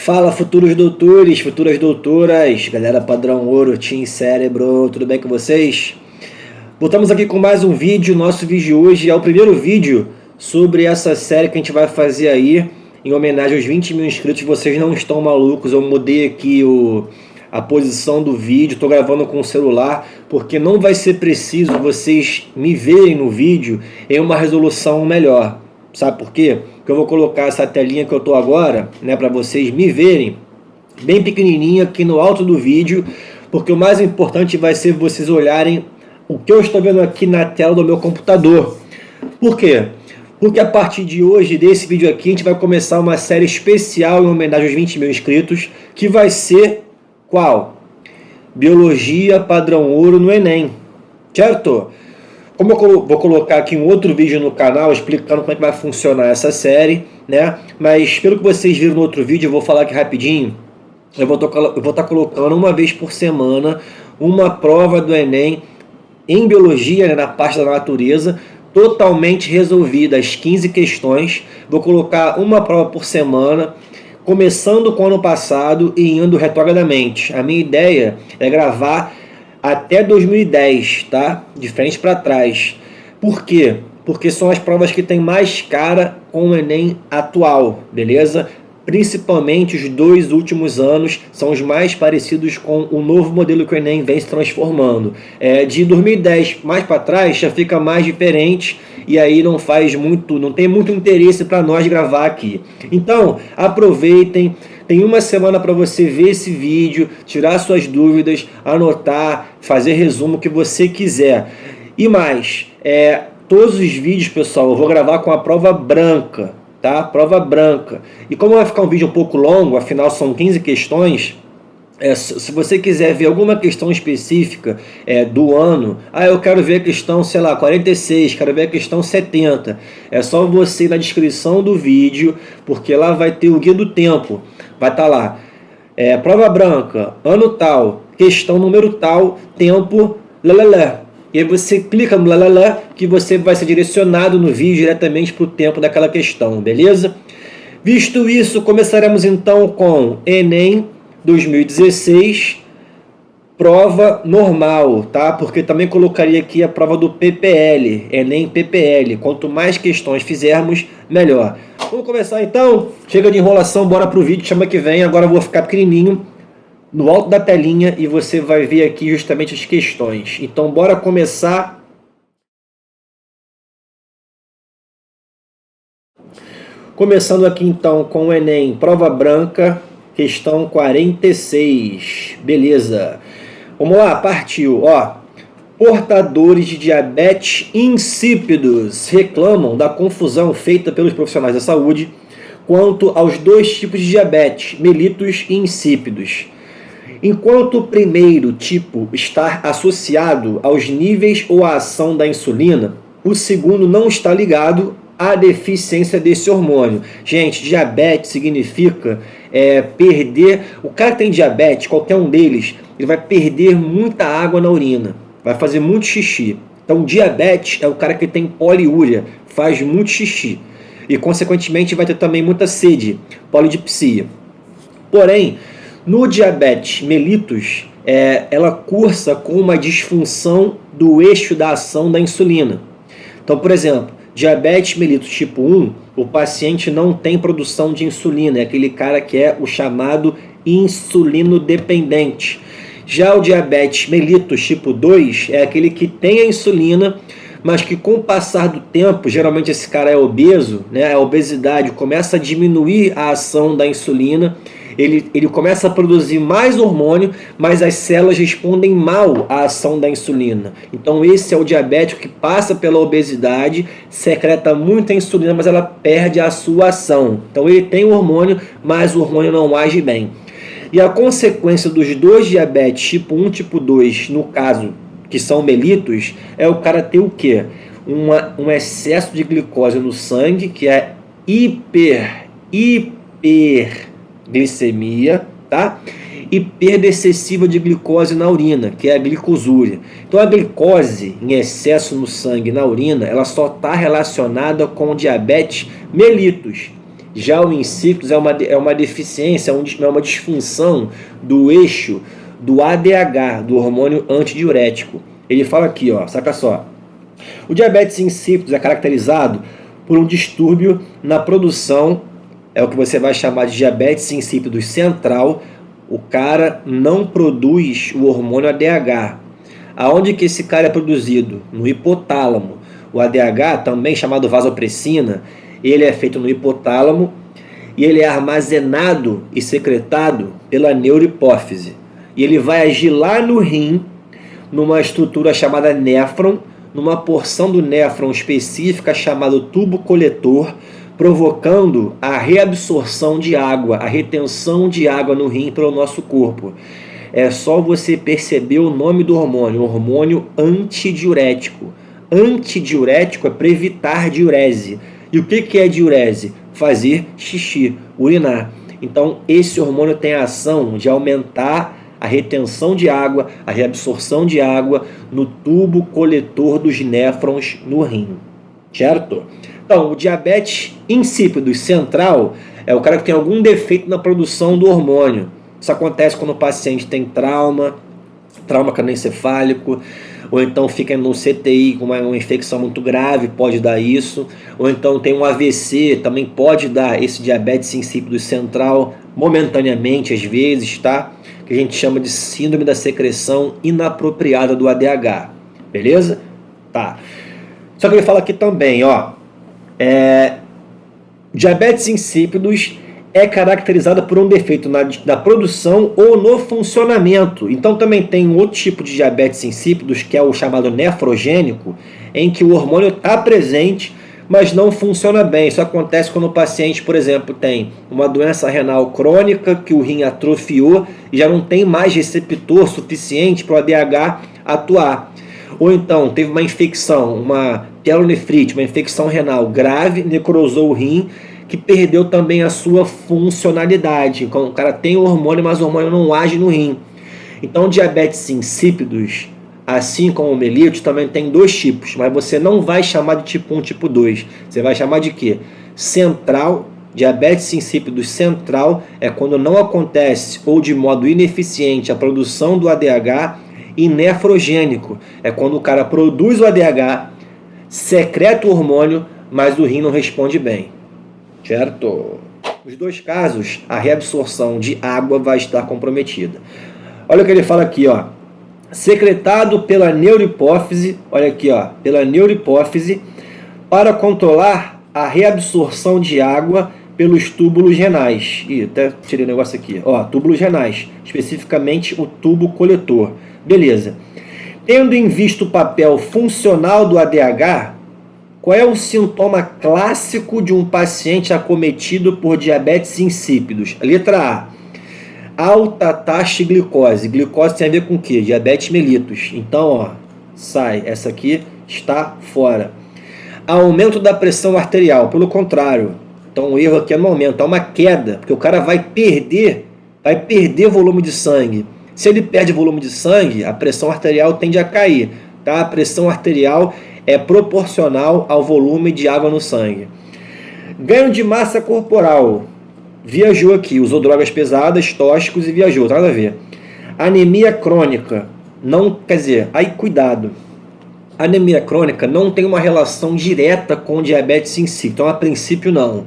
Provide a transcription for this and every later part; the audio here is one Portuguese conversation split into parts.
Fala, futuros doutores, futuras doutoras, galera padrão ouro, Team Cérebro, tudo bem com vocês? Voltamos aqui com mais um vídeo. Nosso vídeo de hoje é o primeiro vídeo sobre essa série que a gente vai fazer aí em homenagem aos 20 mil inscritos. Vocês não estão malucos, eu mudei aqui a posição do vídeo, estou gravando com o celular, porque não vai ser preciso vocês me verem no vídeo em uma resolução melhor. Sabe por quê? Porque eu vou colocar essa telinha que eu estou agora, né, para vocês me verem bem pequenininha aqui no alto do vídeo, porque o mais importante vai ser vocês olharem o que eu estou vendo aqui na tela do meu computador. Por quê? Porque a partir de hoje, desse vídeo aqui, a gente vai começar uma série especial em homenagem aos 20 mil inscritos, que vai ser qual? Biologia padrão ouro no Enem, certo? Como eu vou colocar aqui um outro vídeo no canal explicando como é que vai funcionar essa série, né? Mas pelo que vocês viram no outro vídeo, eu vou falar aqui rapidinho. Eu vou estar colocando uma vez por semana uma prova do Enem em biologia, né, na parte da natureza, totalmente resolvida, as 15 questões. Vou colocar uma prova por semana, começando com o ano passado e indo retrogradamente. A minha ideia é gravar até 2010, tá? De frente para trás. Por quê? Porque são as provas que tem mais cara com o Enem atual, beleza? Principalmente os 2 últimos anos são os mais parecidos com o novo modelo que o Enem vem se transformando. De 2010 mais para trás já fica mais diferente e aí não tem muito interesse para nós gravar aqui. Então, aproveitem. Tem uma semana para você ver esse vídeo, tirar suas dúvidas, anotar, fazer resumo que você quiser. E mais, todos os vídeos, pessoal, eu vou gravar com a prova branca, tá? Prova branca. E como vai ficar um vídeo um pouco longo, afinal são 15 questões, se você quiser ver alguma questão específica do ano, eu quero ver a questão, sei lá, 46, quero ver a questão 70, é só você ir na descrição do vídeo, porque lá vai ter o guia do tempo, vai estar lá, prova branca, ano tal, questão número tal, tempo, lalala. E aí você clica no lalala que você vai ser direcionado no vídeo diretamente para o tempo daquela questão, beleza? Visto isso, começaremos então com Enem 2016, prova normal, tá? Porque também colocaria aqui a prova do PPL, Enem PPL. Quanto mais questões fizermos, melhor. Vamos começar então? Chega de enrolação, bora pro vídeo, chama que vem. Agora eu vou ficar pequenininho no alto da telinha e você vai ver aqui justamente as questões. Então bora começar. Começando aqui então com o Enem, prova branca, questão 46, beleza. Vamos lá, partiu. Portadores de diabetes insípidos reclamam da confusão feita pelos profissionais da saúde quanto aos 2 tipos de diabetes, mellitus e insípidos. Enquanto o primeiro tipo está associado aos níveis ou à ação da insulina, o segundo não está ligado à deficiência desse hormônio. Gente, diabetes significa perder... O cara que tem diabetes, qualquer um deles, ele vai perder muita água na urina, vai fazer muito xixi. Então, diabetes é o cara que tem poliúria, faz muito xixi. E, consequentemente, vai ter também muita sede, polidipsia. Porém, no diabetes mellitus, ela cursa com uma disfunção do eixo da ação da insulina. Então, por exemplo, diabetes mellitus tipo 1, o paciente não tem produção de insulina, é aquele cara que é o chamado insulinodependente. Já o diabetes mellitus tipo 2 é aquele que tem a insulina, mas que com o passar do tempo, geralmente esse cara é obeso, né? A obesidade começa a diminuir a ação da insulina, ele começa a produzir mais hormônio, mas as células respondem mal à ação da insulina. Então esse é o diabético que passa pela obesidade, secreta muita insulina, mas ela perde a sua ação. Então ele tem o hormônio, mas o hormônio não age bem. E a consequência dos 2 diabetes, tipo 1 e tipo 2, no caso, que são mellitus, é o cara ter o quê? Um excesso de glicose no sangue, que é hiperglicemia, tá? E perda excessiva de glicose na urina, que é a glicosúria. Então a glicose em excesso no sangue e na urina, ela só está relacionada com o diabetes mellitus. Já o insípidos é uma deficiência, é uma disfunção do eixo do ADH, do hormônio antidiurético. Ele fala aqui, ó, saca só. O diabetes insípidos é caracterizado por um distúrbio na produção, é o que você vai chamar de diabetes insípidos central. O cara não produz o hormônio ADH. Aonde que esse cara é produzido? No hipotálamo. O ADH, também chamado vasopressina, ele é feito no hipotálamo e ele é armazenado e secretado pela neurohipófise. E ele vai agir lá no rim, numa estrutura chamada néfron, numa porção do néfron específica chamada tubo coletor, provocando a reabsorção de água, a retenção de água no rim pelo nosso corpo. É só você perceber o nome do hormônio antidiurético. Antidiurético é para evitar diurese. E o que é diurese? Fazer xixi, urinar. Então, esse hormônio tem a ação de aumentar a retenção de água, a reabsorção de água no tubo coletor dos néfrons no rim. Certo? Então, o diabetes insípido central é o cara que tem algum defeito na produção do hormônio. Isso acontece quando o paciente tem trauma cranioencefálico, ou então fica no CTI com uma infecção muito grave, pode dar isso, ou então tem um AVC, também pode dar esse diabetes insípido central, momentaneamente às vezes, tá? Que a gente chama de síndrome da secreção inapropriada do ADH, beleza? Tá. Só que ele fala aqui também, ó, diabetes insípidos é caracterizada por um defeito na produção ou no funcionamento. Então também tem um outro tipo de diabetes insípidos, que é o chamado nefrogênico, em que o hormônio está presente, mas não funciona bem. Isso acontece quando o paciente, por exemplo, tem uma doença renal crônica, que o rim atrofiou e já não tem mais receptor suficiente para o ADH atuar. Ou então teve uma infecção, uma pielonefrite, uma infecção renal grave, necrosou o rim, que perdeu também a sua funcionalidade. Então, o cara tem o hormônio, mas o hormônio não age no rim. Então, diabetes insípidos, assim como o mellitus, também tem dois tipos, mas você não vai chamar de tipo 1, tipo 2. Você vai chamar de quê? Central. Diabetes insípidos central é quando não acontece ou de modo ineficiente a produção do ADH, e nefrogênico é quando o cara produz o ADH, secreta o hormônio, mas o rim não responde bem. Certo? Nos dois casos, a reabsorção de água vai estar comprometida. Olha o que ele fala aqui, ó. Secretado pela neurohipófise, olha aqui, ó, pela neurohipófise, para controlar a reabsorção de água pelos túbulos renais. Ih, até tirei o negócio aqui. Ó, túbulos renais, especificamente o tubo coletor. Beleza. Tendo em vista o papel funcional do ADH, qual é o sintoma clássico de um paciente acometido por diabetes insípidos? Letra A. Alta taxa de glicose. Glicose tem a ver com o quê? Diabetes mellitus. Então, ó, sai. Essa aqui está fora. Aumento da pressão arterial. Pelo contrário. Então, o erro aqui é no aumento. É uma queda, porque o cara vai perder volume de sangue. Se ele perde volume de sangue, a pressão arterial tende a cair. Tá? A pressão arterial é proporcional ao volume de água no sangue. Ganho de massa corporal. Viajou aqui, usou drogas pesadas, tóxicos e viajou, nada a ver. Anemia crônica. Não, quer dizer, aí cuidado. Anemia crônica não tem uma relação direta com diabetes insípido, então a princípio não.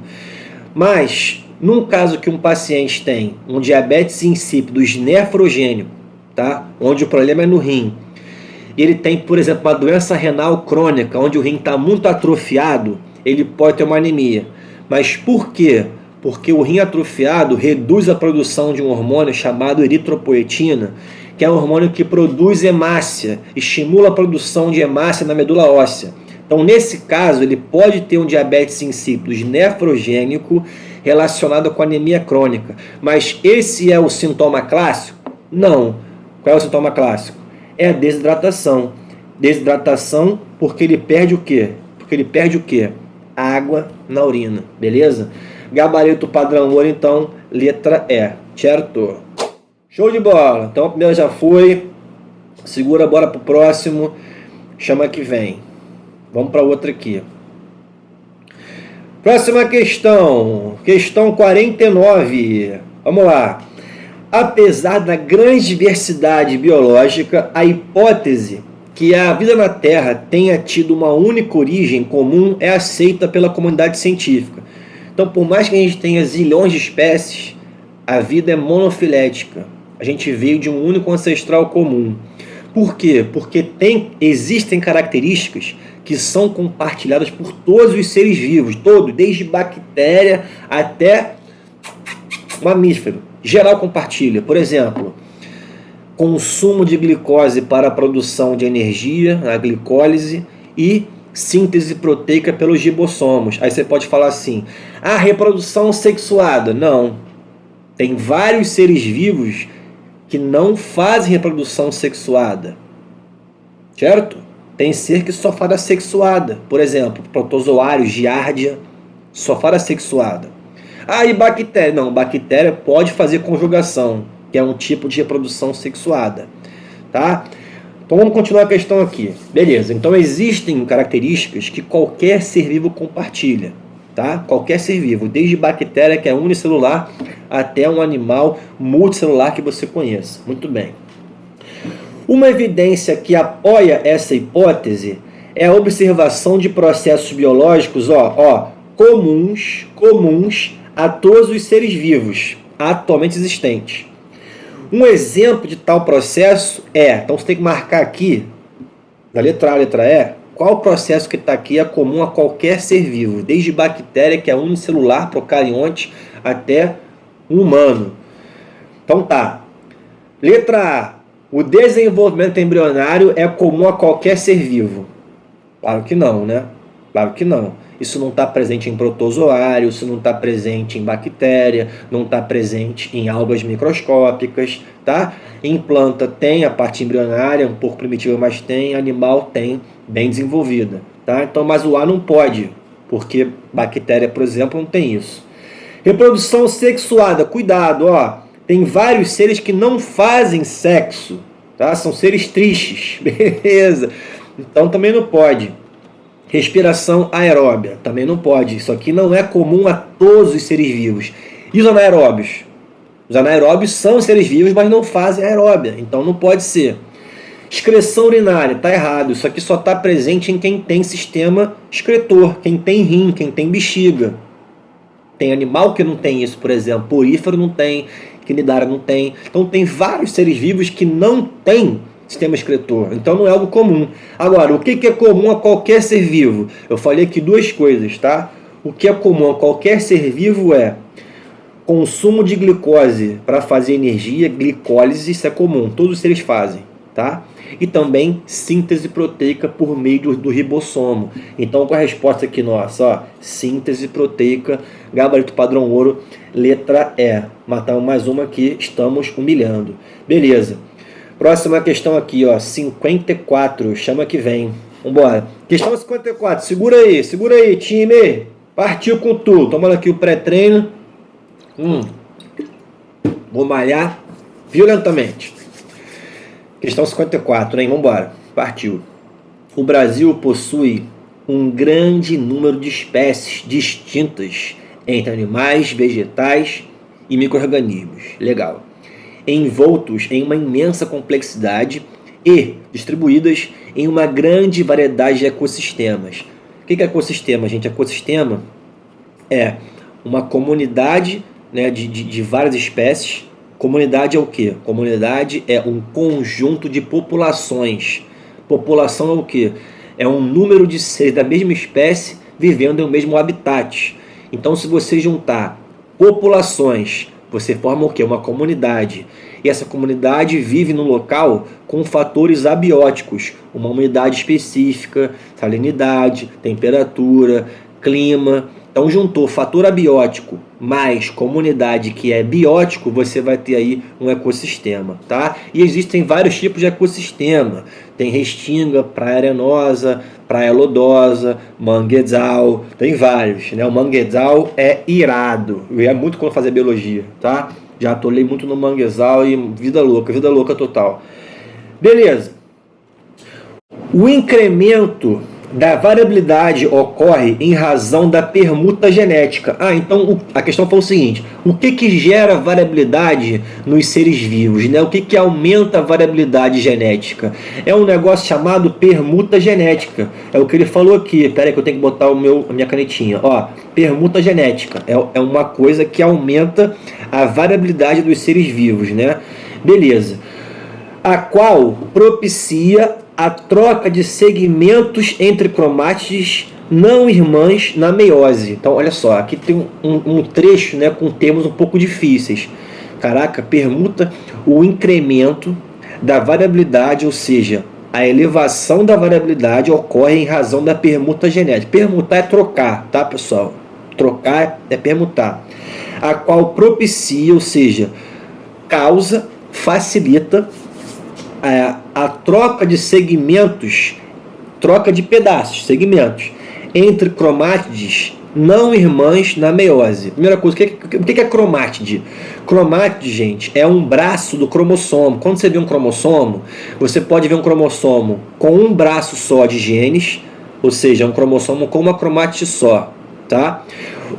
Mas, num caso que um paciente tem um diabetes insípidos nefrogênico, tá? Onde o problema é no rim, ele tem, por exemplo, uma doença renal crônica, onde o rim está muito atrofiado, ele pode ter uma anemia. Mas por quê? Porque o rim atrofiado reduz a produção de um hormônio chamado eritropoetina, que é um hormônio que produz hemácia, estimula a produção de hemácia na medula óssea. Então, nesse caso, ele pode ter um diabetes insípidos nefrogênico relacionado com anemia crônica. Mas esse é o sintoma clássico? Não. Qual é o sintoma clássico? É a desidratação. Desidratação porque ele perde o quê? Porque ele perde o quê? Água na urina, beleza? Gabarito padrão ouro, então, letra E, certo? Show de bola! Então a primeira já foi. Segura, bora pro próximo. Chama que vem. Vamos para outra aqui. Próxima questão, questão 49. Vamos lá. Apesar da grande diversidade biológica, a hipótese que a vida na Terra tenha tido uma única origem comum é aceita pela comunidade científica. Então, por mais que a gente tenha zilhões de espécies, a vida é monofilética. A gente veio de um único ancestral comum. Por quê? Porque existem características que são compartilhadas por todos os seres vivos, desde bactéria até mamífero. Geral compartilha. Por exemplo, consumo de glicose para a produção de energia, a glicólise, e síntese proteica pelos ribossomos. Aí você pode falar assim, reprodução sexuada. Não. Tem vários seres vivos que não fazem reprodução sexuada. Certo? Tem ser que só faz a sexuada. Por exemplo, protozoários, giardia, só faz a sexuada. E bactéria? Não, bactéria pode fazer conjugação, que é um tipo de reprodução sexuada. Tá? Então vamos continuar a questão aqui. Beleza, então existem características que qualquer ser vivo compartilha. Tá? Qualquer ser vivo, desde bactéria, que é unicelular, até um animal multicelular que você conheça. Muito bem. Uma evidência que apoia essa hipótese é a observação de processos biológicos comuns a todos os seres vivos atualmente existentes. Um exemplo de tal processo então você tem que marcar aqui, da letra A à letra E, qual processo que está aqui é comum a qualquer ser vivo, desde bactéria, que é unicelular, procarionte, até um humano. Então tá. Letra A. O desenvolvimento embrionário é comum a qualquer ser vivo? Claro que não, né? Claro que não. Isso não está presente em protozoário, isso não está presente em bactéria, não está presente em algas microscópicas, tá? Em planta tem a parte embrionária, um pouco primitiva, mas tem, animal tem, bem desenvolvida, tá? Então, mas o A não pode, porque bactéria, por exemplo, não tem isso. Reprodução sexuada, cuidado, tem vários seres que não fazem sexo, tá? São seres tristes, beleza? Então também não pode. Respiração aeróbia, também não pode. Isso aqui não é comum a todos os seres vivos. E os anaeróbios? Os anaeróbios são seres vivos, mas não fazem aeróbia, então não pode ser. Excreção urinária, tá errado. Isso aqui só está presente em quem tem sistema excretor, quem tem rim, quem tem bexiga. Tem animal que não tem isso, por exemplo. Porífero não tem, quinidária não tem. Então tem vários seres vivos que não têm sistema excretor. Então não é algo comum. Agora, o que é comum a qualquer ser vivo? Eu falei aqui duas coisas, tá? O que é comum a qualquer ser vivo é consumo de glicose para fazer energia, glicólise, isso é comum. Todos os seres fazem, tá? E também síntese proteica por meio do ribossomo. Então, com a resposta aqui nossa, síntese proteica, gabarito padrão ouro, letra E. Matamos mais uma aqui, estamos humilhando. Beleza. Próxima questão aqui, 54, chama que vem. Vambora. Questão 54, segura aí, time. Partiu com tudo. Tomando aqui o pré-treino. Vou malhar violentamente. Questão 54, hein? Vambora. Partiu. O Brasil possui um grande número de espécies distintas entre animais, vegetais e micro-organismos. Legal. Envoltos em uma imensa complexidade e distribuídas em uma grande variedade de ecossistemas. O que é ecossistema, gente? Ecossistema é uma comunidade, né, de várias espécies. Comunidade é o quê? Comunidade é um conjunto de populações. População é o quê? É um número de seres da mesma espécie vivendo em um mesmo habitat. Então, se você juntar populações, você forma o quê? Uma comunidade. E essa comunidade vive no local com fatores abióticos, uma umidade específica, salinidade, temperatura, clima. Então, juntou fator abiótico mais comunidade que é biótico, você vai ter aí um ecossistema, tá? E existem vários tipos de ecossistema. Tem restinga, praia arenosa, praia lodosa, manguezal, tem vários, né? O manguezal é irado. Eu ia muito quando fazia biologia, tá? Já atolei muito no manguezal e vida louca total. Beleza. O incremento da variabilidade ocorre em razão da permuta genética. Então a questão foi o seguinte: o que gera variabilidade nos seres vivos, né? O que aumenta a variabilidade genética? É um negócio chamado permuta genética. É o que ele falou aqui. Espera aí que eu tenho que botar a minha canetinha. Permuta genética é uma coisa que aumenta a variabilidade dos seres vivos, né? Beleza. A qual propicia a troca de segmentos entre cromátides não irmãs na meiose. Então, olha só, aqui tem um trecho, né, com termos um pouco difíceis. Caraca, permuta o incremento da variabilidade, ou seja, a elevação da variabilidade ocorre em razão da permuta genética. Permutar é trocar, tá, pessoal? Trocar é permutar. A qual propicia, ou seja, causa, facilita a troca de segmentos, troca de pedaços, segmentos, entre cromátides não irmãs na meiose. Primeira coisa, o que é cromátide? Cromátide, gente, é um braço do cromossomo. Quando você vê um cromossomo, você pode ver um cromossomo com um braço só de genes, ou seja, um cromossomo com uma cromátide só, tá?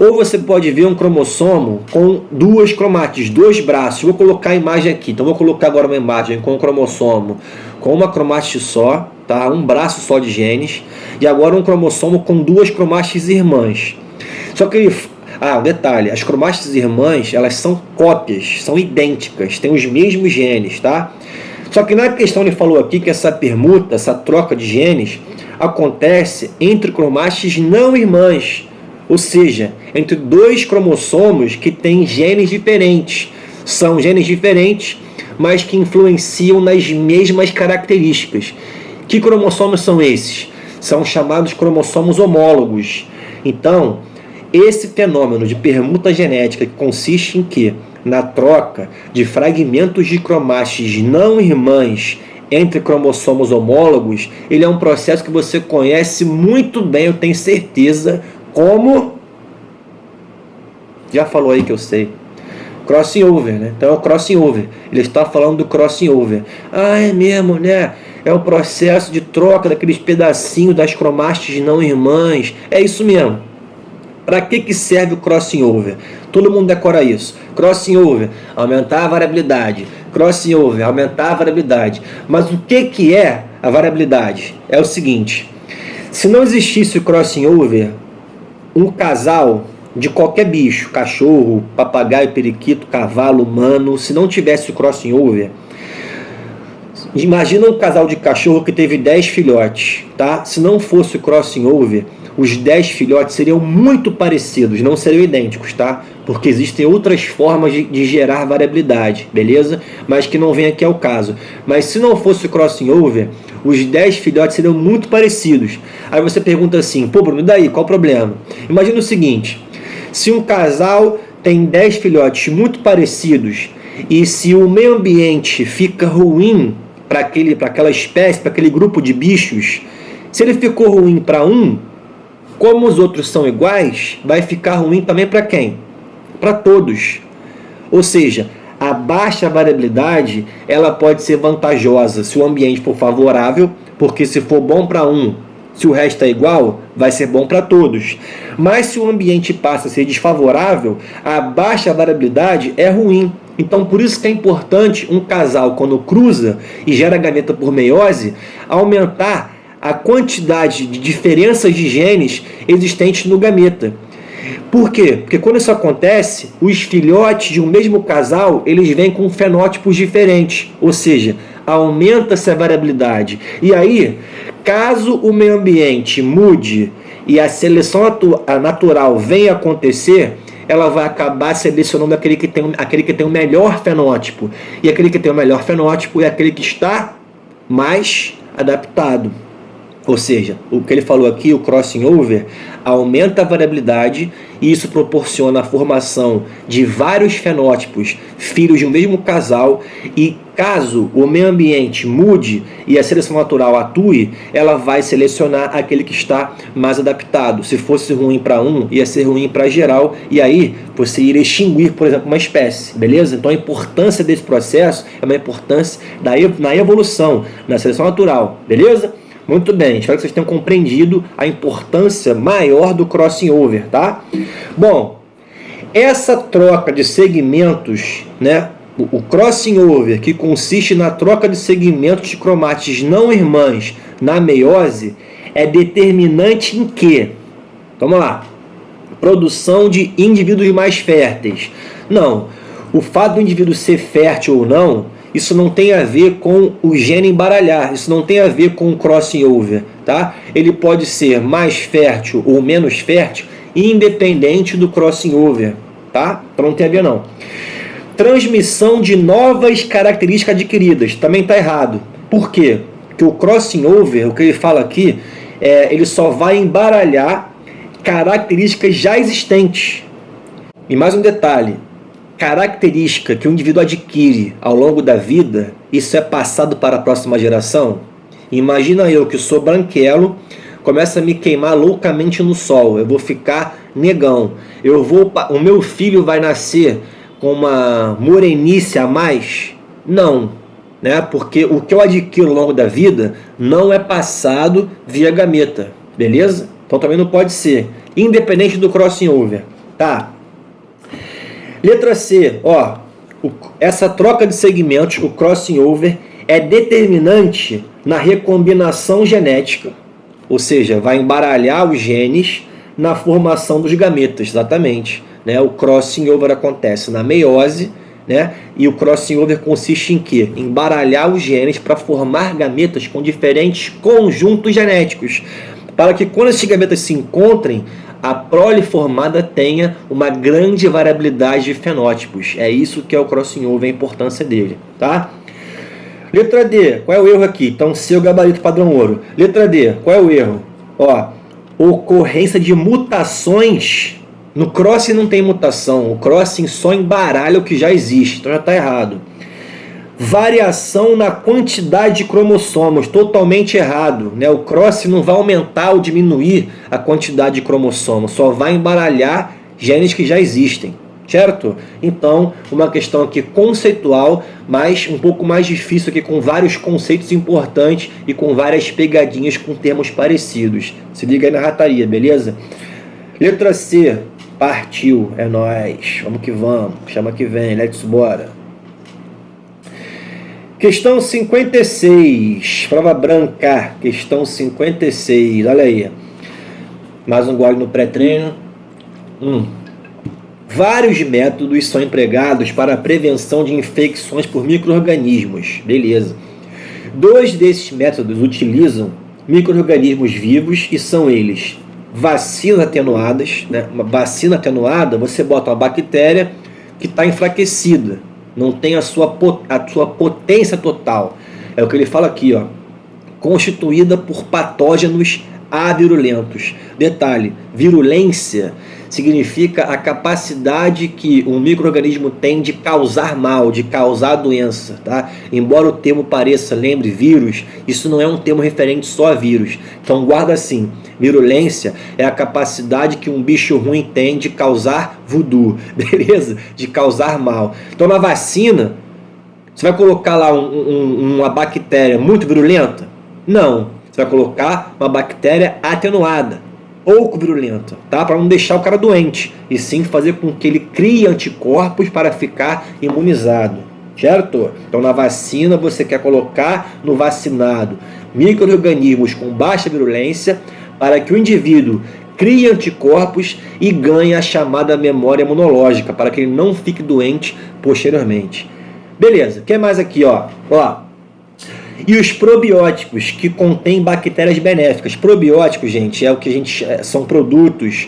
Ou você pode ver um cromossomo com duas cromátides, dois braços. Vou colocar a imagem aqui. Então vou colocar agora uma imagem com um cromossomo com uma cromátide só, tá? Um braço só de genes. E agora um cromossomo com duas cromátides irmãs. Só que um detalhe, as cromátides irmãs, elas são cópias, são idênticas, têm os mesmos genes, tá? Só que na questão ele falou aqui que essa permuta, essa troca de genes, acontece entre cromátides não irmãs. Ou seja, entre dois cromossomos que têm genes diferentes. São genes diferentes, mas que influenciam nas mesmas características. Que cromossomos são esses? São chamados cromossomos homólogos. Então, esse fenômeno de permuta genética, que consiste em quê? Na troca de fragmentos de cromátides não irmãs entre cromossomos homólogos, ele é um processo que você conhece muito bem, eu tenho certeza. Como? Já falou aí que eu sei. Crossing over, né? Então é o crossing over. Ele está falando do crossing over. É mesmo, né? É o processo de troca daqueles pedacinhos das cromátides não irmãs. É isso mesmo. Para que serve o crossing over? Todo mundo decora isso. Crossing over, aumentar a variabilidade. Crossing over, aumentar a variabilidade. Mas o que é a variabilidade? É o seguinte: se não existisse o crossing over, um casal de qualquer bicho, cachorro, papagaio, periquito, cavalo, humano, se não tivesse o crossing over, imagina um casal de cachorro que teve 10 filhotes, tá? Se não fosse o crossing over, os 10 filhotes seriam muito parecidos, não seriam idênticos, tá? Porque existem outras formas de gerar variabilidade, beleza? Mas que não vem aqui ao caso. Mas se não fosse o crossing over, os 10 filhotes seriam muito parecidos. Aí você pergunta assim: pô, Bruno, e daí? Qual o problema? Imagina o seguinte: se um casal tem 10 filhotes muito parecidos e se o meio ambiente fica ruim para aquela espécie, para aquele grupo de bichos, se ele ficou ruim para um, como os outros são iguais, vai ficar ruim também para quem? Para todos. Ou seja, a baixa variabilidade ela pode ser vantajosa se o ambiente for favorável, porque se for bom para um, se o resto é igual, vai ser bom para todos. Mas se o ambiente passa a ser desfavorável, a baixa variabilidade é ruim. Então, por isso que é importante um casal, quando cruza e gera gameta por meiose, aumentar a quantidade de diferenças de genes existentes no gameta. Por quê? Porque quando isso acontece, os filhotes de um mesmo casal, eles vêm com fenótipos diferentes, ou seja, aumenta-se a variabilidade. E aí, caso o meio ambiente mude e a seleção natural venha acontecer, ela vai acabar selecionando aquele que tem o melhor fenótipo. E aquele que tem o melhor fenótipo é aquele que está mais adaptado. Ou seja, o que ele falou aqui, o crossing over, aumenta a variabilidade e isso proporciona a formação de vários fenótipos, filhos de um mesmo casal, e caso o meio ambiente mude e a seleção natural atue, ela vai selecionar aquele que está mais adaptado. Se fosse ruim para um, ia ser ruim para geral, e aí você iria extinguir, por exemplo, uma espécie, beleza? Então a importância desse processo é uma importância na evolução, na seleção natural, beleza? Muito bem, espero que vocês tenham compreendido a importância maior do crossing over, tá? Bom, essa troca de segmentos, né? O crossing over, que consiste na troca de segmentos de cromátides não irmãs na meiose, é determinante em que? Vamos lá. Produção de indivíduos mais férteis. Não. O fato do indivíduo ser fértil ou não, isso não tem a ver com o gene embaralhar, isso não tem a ver com o crossing over, tá? Ele pode ser mais fértil ou menos fértil, independente do crossing over, tá? Então não tem a ver não. Transmissão de novas características adquiridas, também está errado. Por quê? Porque o crossing over, o que ele fala aqui, ele só vai embaralhar características já existentes. E mais um detalhe, característica que o indivíduo adquire ao longo da vida, isso é passado para a próxima geração? Imagina eu que sou branquelo, começa a me queimar loucamente no sol, eu vou ficar negão, o meu filho vai nascer com uma morenice a mais? Não, né? Porque o que eu adquiro ao longo da vida não é passado via gameta, beleza? Então também não pode ser, independente do crossing over, tá? Letra C, ó, essa troca de segmentos, o crossing over, é determinante na recombinação genética, ou seja, vai embaralhar os genes na formação dos gametas, exatamente. Né? O crossing over acontece na meiose, né? E o crossing over consiste em quê? Embaralhar os genes para formar gametas com diferentes conjuntos genéticos, para que quando esses gametas se encontrem, a prole formada tenha uma grande variabilidade de fenótipos. É isso que é o crossing over, a importância dele, tá? Letra D, qual é o erro aqui? Então, C, o gabarito padrão ouro. Letra D, qual é o erro? Ó, ocorrência de mutações. No crossing não tem mutação, o crossing só embaralha o que já existe, então já está errado. Variação na quantidade de cromossomos, totalmente errado, né? O crossing não vai aumentar ou diminuir a quantidade de cromossomos, só vai embaralhar genes que já existem, certo? Então, uma questão aqui conceitual, mas um pouco mais difícil aqui, com vários conceitos importantes e com várias pegadinhas com termos parecidos. Se liga aí na rataria, beleza? Letra C, partiu, é nóis, vamos que vamos, chama que vem, let's bora. Questão 56, prova branca, questão 56, olha aí, mais um gole no pré-treino. Vários métodos são empregados para a prevenção de infecções por micro-organismos, beleza. 2 desses métodos utilizam micro-organismos vivos e são eles vacinas atenuadas, né? Uma vacina atenuada, você bota uma bactéria que está enfraquecida, não tem a sua potência total. É o que ele fala aqui, ó, constituída por patógenos avirulentos. Detalhe, virulência significa a capacidade que um micro-organismo tem de causar mal, de causar doença, tá? Embora o termo pareça, lembre, vírus, isso não é um termo referente só a vírus. Então guarda assim, virulência é a capacidade que um bicho ruim tem de causar voodoo, beleza? De causar mal. Então na vacina, você vai colocar lá uma bactéria muito virulenta? Não. Você vai colocar uma bactéria atenuada, pouco virulenta, tá? Para não deixar o cara doente, e sim fazer com que ele crie anticorpos para ficar imunizado, certo? Então na vacina você quer colocar no vacinado micro-organismos com baixa virulência para que o indivíduo crie anticorpos e ganhe a chamada memória imunológica, para que ele não fique doente posteriormente. Beleza, o que mais aqui, ó? E os probióticos, que contêm bactérias benéficas. Probióticos, gente, é o que são produtos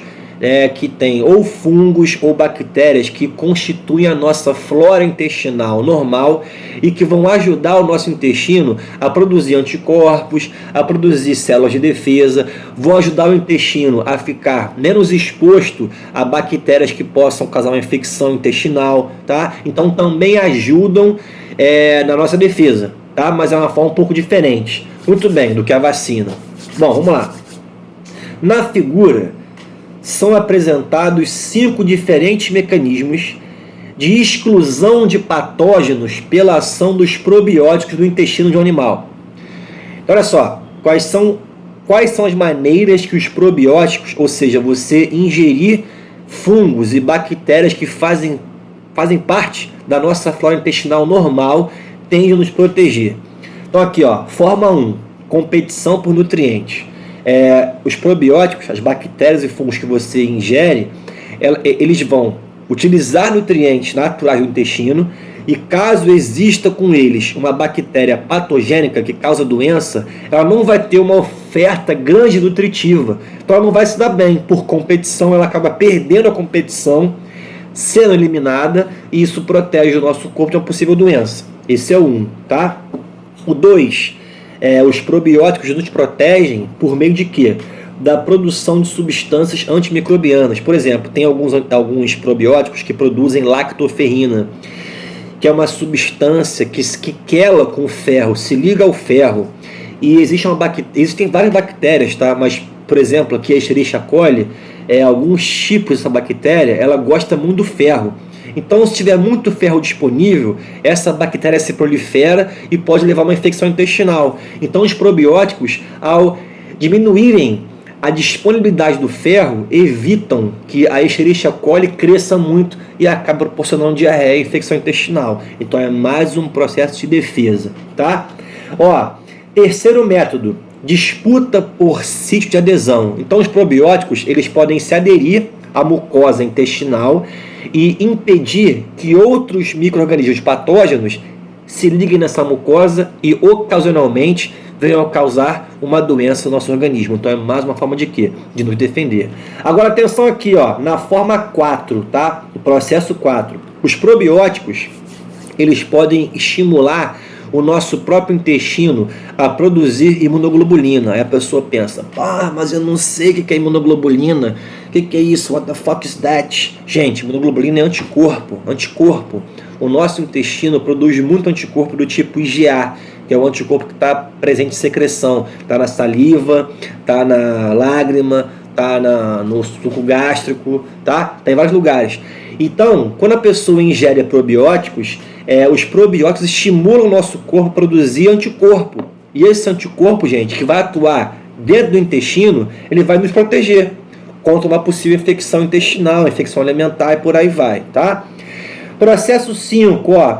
que tem ou fungos ou bactérias que constituem a nossa flora intestinal normal e que vão ajudar o nosso intestino a produzir anticorpos, a produzir células de defesa, vão ajudar o intestino a ficar menos exposto a bactérias que possam causar uma infecção intestinal, tá? Então também ajudam na nossa defesa, tá? Mas é uma forma um pouco diferente, muito bem, do que a vacina. Bom, vamos lá. Na figura são apresentados 5 diferentes mecanismos de exclusão de patógenos pela ação dos probióticos do intestino de um animal. Então, olha só, Quais são as maneiras que os probióticos, ou seja, você ingerir fungos e bactérias que fazem parte da nossa flora intestinal normal, tende a nos proteger? Então aqui, ó, forma 1, competição por nutrientes. Os probióticos, as bactérias e fungos que você ingere, eles vão utilizar nutrientes naturais do intestino, e caso exista com eles uma bactéria patogênica que causa doença, ela não vai ter uma oferta grande nutritiva, então ela não vai se dar bem. Por competição, ela acaba perdendo a competição, sendo eliminada, e isso protege o nosso corpo de uma possível doença. Esse é o 1, tá? O 2, os probióticos nos protegem por meio de quê? Da produção de substâncias antimicrobianas. Por exemplo, tem alguns probióticos que produzem lactoferrina, que é uma substância que quela com o ferro, se liga ao ferro. E existem várias bactérias, tá? Mas, por exemplo, aqui a Escherichia coli, alguns tipos dessa bactéria, ela gosta muito do ferro. Então, se tiver muito ferro disponível, essa bactéria se prolifera e pode levar a uma infecção intestinal. Então, os probióticos, ao diminuírem a disponibilidade do ferro, evitam que a Escherichia coli cresça muito e acabe proporcionando diarreia e infecção intestinal. Então é mais um processo de defesa, tá? Ó, terceiro método, disputa por sítio de adesão. Então os probióticos, eles podem se aderir à mucosa intestinal e impedir que outros micro-organismos patógenos se liguem nessa mucosa e ocasionalmente venham a causar uma doença no nosso organismo. Então é mais uma forma de quê? De nos defender. Agora atenção aqui, ó, na forma 4, tá? O processo 4. Os probióticos, eles podem estimular o nosso próprio intestino a produzir imunoglobulina. Aí a pessoa pensa, mas eu não sei o que é imunoglobulina. O que é isso? What the fuck is that? Gente, imunoglobulina é anticorpo. O nosso intestino produz muito anticorpo do tipo IgA, que é o anticorpo que está presente em secreção. Está na saliva, está na lágrima, está no suco gástrico, tá em vários lugares. Então, quando a pessoa ingere probióticos, os probióticos estimulam o nosso corpo a produzir anticorpo. E esse anticorpo, gente, que vai atuar dentro do intestino, ele vai nos proteger contra uma possível infecção intestinal, infecção alimentar e por aí vai, tá? Processo 5, ó,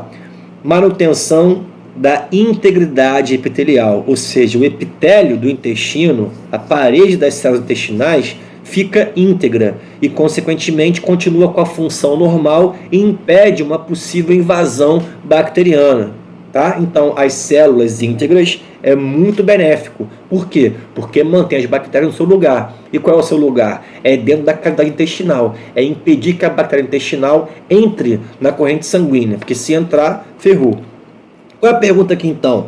manutenção da integridade epitelial, ou seja, o epitélio do intestino, a parede das células intestinais, fica íntegra e, consequentemente, continua com a função normal e impede uma possível invasão bacteriana. Tá? Então, as células íntegras é muito benéfico. Por quê? Porque mantém as bactérias no seu lugar. E qual é o seu lugar? É dentro da cavidade intestinal. É impedir que a bactéria intestinal entre na corrente sanguínea, porque se entrar, ferrou. Qual é a pergunta aqui então?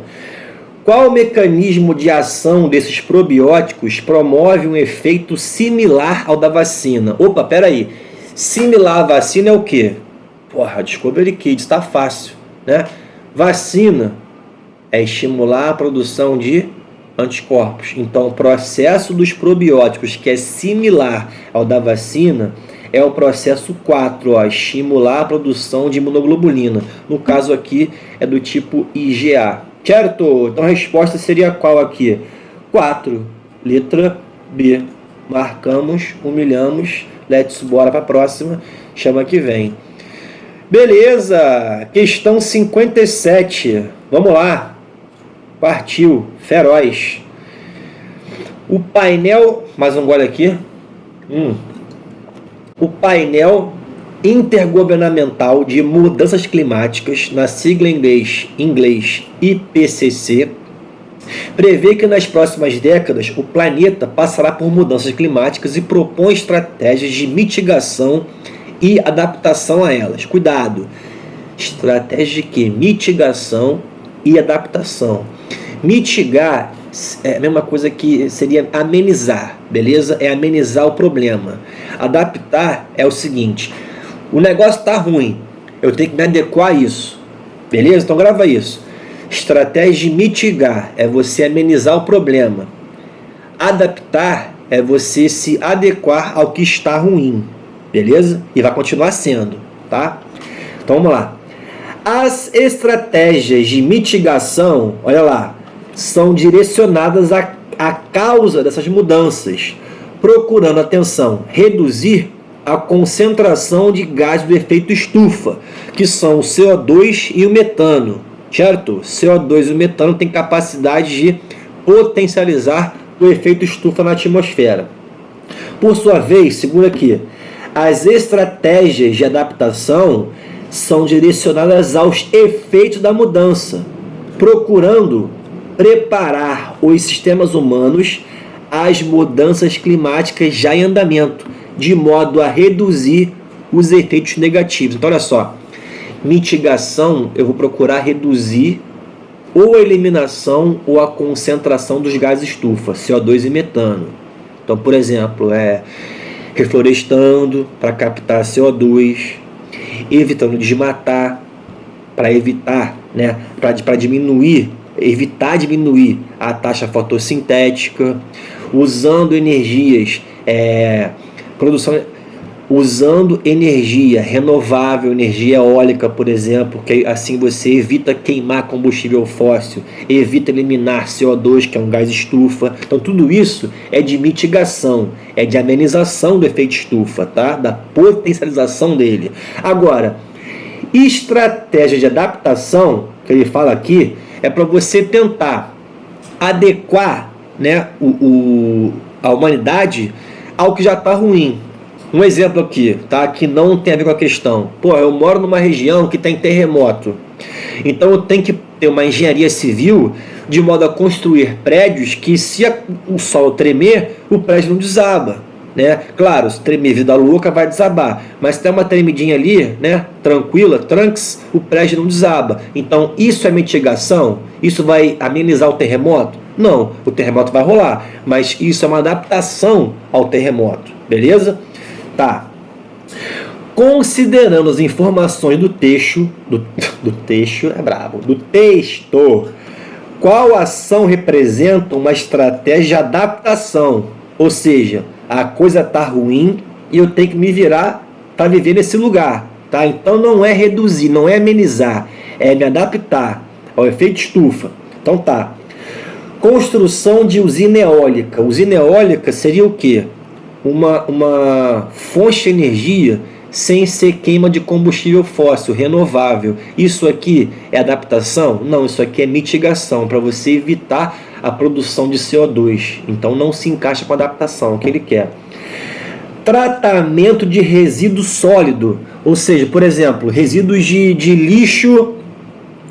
Qual o mecanismo de ação desses probióticos promove um efeito similar ao da vacina? Opa, peraí. Similar à vacina é o quê? Discovery Kids, tá fácil, né? Vacina é estimular a produção de anticorpos. Então, o processo dos probióticos, que é similar ao da vacina, é o processo 4, estimular a produção de imunoglobulina. No caso aqui, é do tipo IgA. Certo? Então a resposta seria qual aqui? 4, letra B. Marcamos, humilhamos, bora para a próxima, chama que vem. Beleza, questão 57, vamos lá, partiu, feroz. O painel, mais um gole aqui, o painel intergovernamental de mudanças climáticas, na sigla em inglês IPCC, prevê que nas próximas décadas o planeta passará por mudanças climáticas e propõe estratégias de mitigação e adaptação a elas. Cuidado! Estratégia de quê? Mitigação e adaptação. Mitigar é a mesma coisa que seria amenizar, beleza? É amenizar o problema. Adaptar é o seguinte: o negócio está ruim, eu tenho que me adequar a isso, beleza? Então grava isso. Estratégia de mitigar é você amenizar o problema. Adaptar é você se adequar ao que está ruim, beleza? E vai continuar sendo, tá? Então vamos lá. As estratégias de mitigação, olha lá, são direcionadas a a causa dessas mudanças, procurando, atenção, reduzir a concentração de gases do efeito estufa, que são o CO2 e o metano, certo? CO2 e o metano têm capacidade de potencializar o efeito estufa na atmosfera. Por sua vez, segura aqui, as estratégias de adaptação são direcionadas aos efeitos da mudança, procurando preparar os sistemas humanos às mudanças climáticas já em andamento, de modo a reduzir os efeitos negativos. Então, olha só, mitigação, eu vou procurar reduzir ou a eliminação ou a concentração dos gases estufa, CO2 e metano. Então, por exemplo, reflorestando para captar CO2, evitando desmatar para evitar, para diminuir, evitar diminuir a taxa fotossintética, usando energias, usando energia renovável, energia eólica, por exemplo, que assim você evita queimar combustível fóssil, evita eliminar CO2, que é um gás estufa. Então tudo isso é de mitigação, é de amenização do efeito estufa, tá? Da potencialização dele. Agora, estratégia de adaptação, que ele fala aqui, é para você tentar adequar, a humanidade ao que já está ruim. Um exemplo aqui, tá? Que não tem a ver com a questão. Eu moro numa região que tem terremoto. Então eu tenho que ter uma engenharia civil de modo a construir prédios que, se o solo tremer, o prédio não desaba. Claro, se tremer vida louca vai desabar, mas se tem uma tremidinha ali, tranquila, tranks, o prédio não desaba. Então isso é mitigação? Isso vai amenizar o terremoto? Não, o terremoto vai rolar, mas isso é uma adaptação ao terremoto, beleza? Tá. Considerando as informações do texto, do texto, qual ação representa uma estratégia de adaptação? Ou seja, a coisa está ruim e eu tenho que me virar para viver nesse lugar, tá? Então não é reduzir, não é amenizar, é me adaptar ao efeito estufa. Então tá. Construção de usina eólica. Usina eólica seria o quê? Uma fonte de energia sem ser queima de combustível fóssil, renovável. Isso aqui é adaptação? Não, isso aqui é mitigação, para você evitar a produção de CO2. Então não se encaixa com a adaptação, o que ele quer. Tratamento de resíduo sólido, ou seja, por exemplo, resíduos de lixo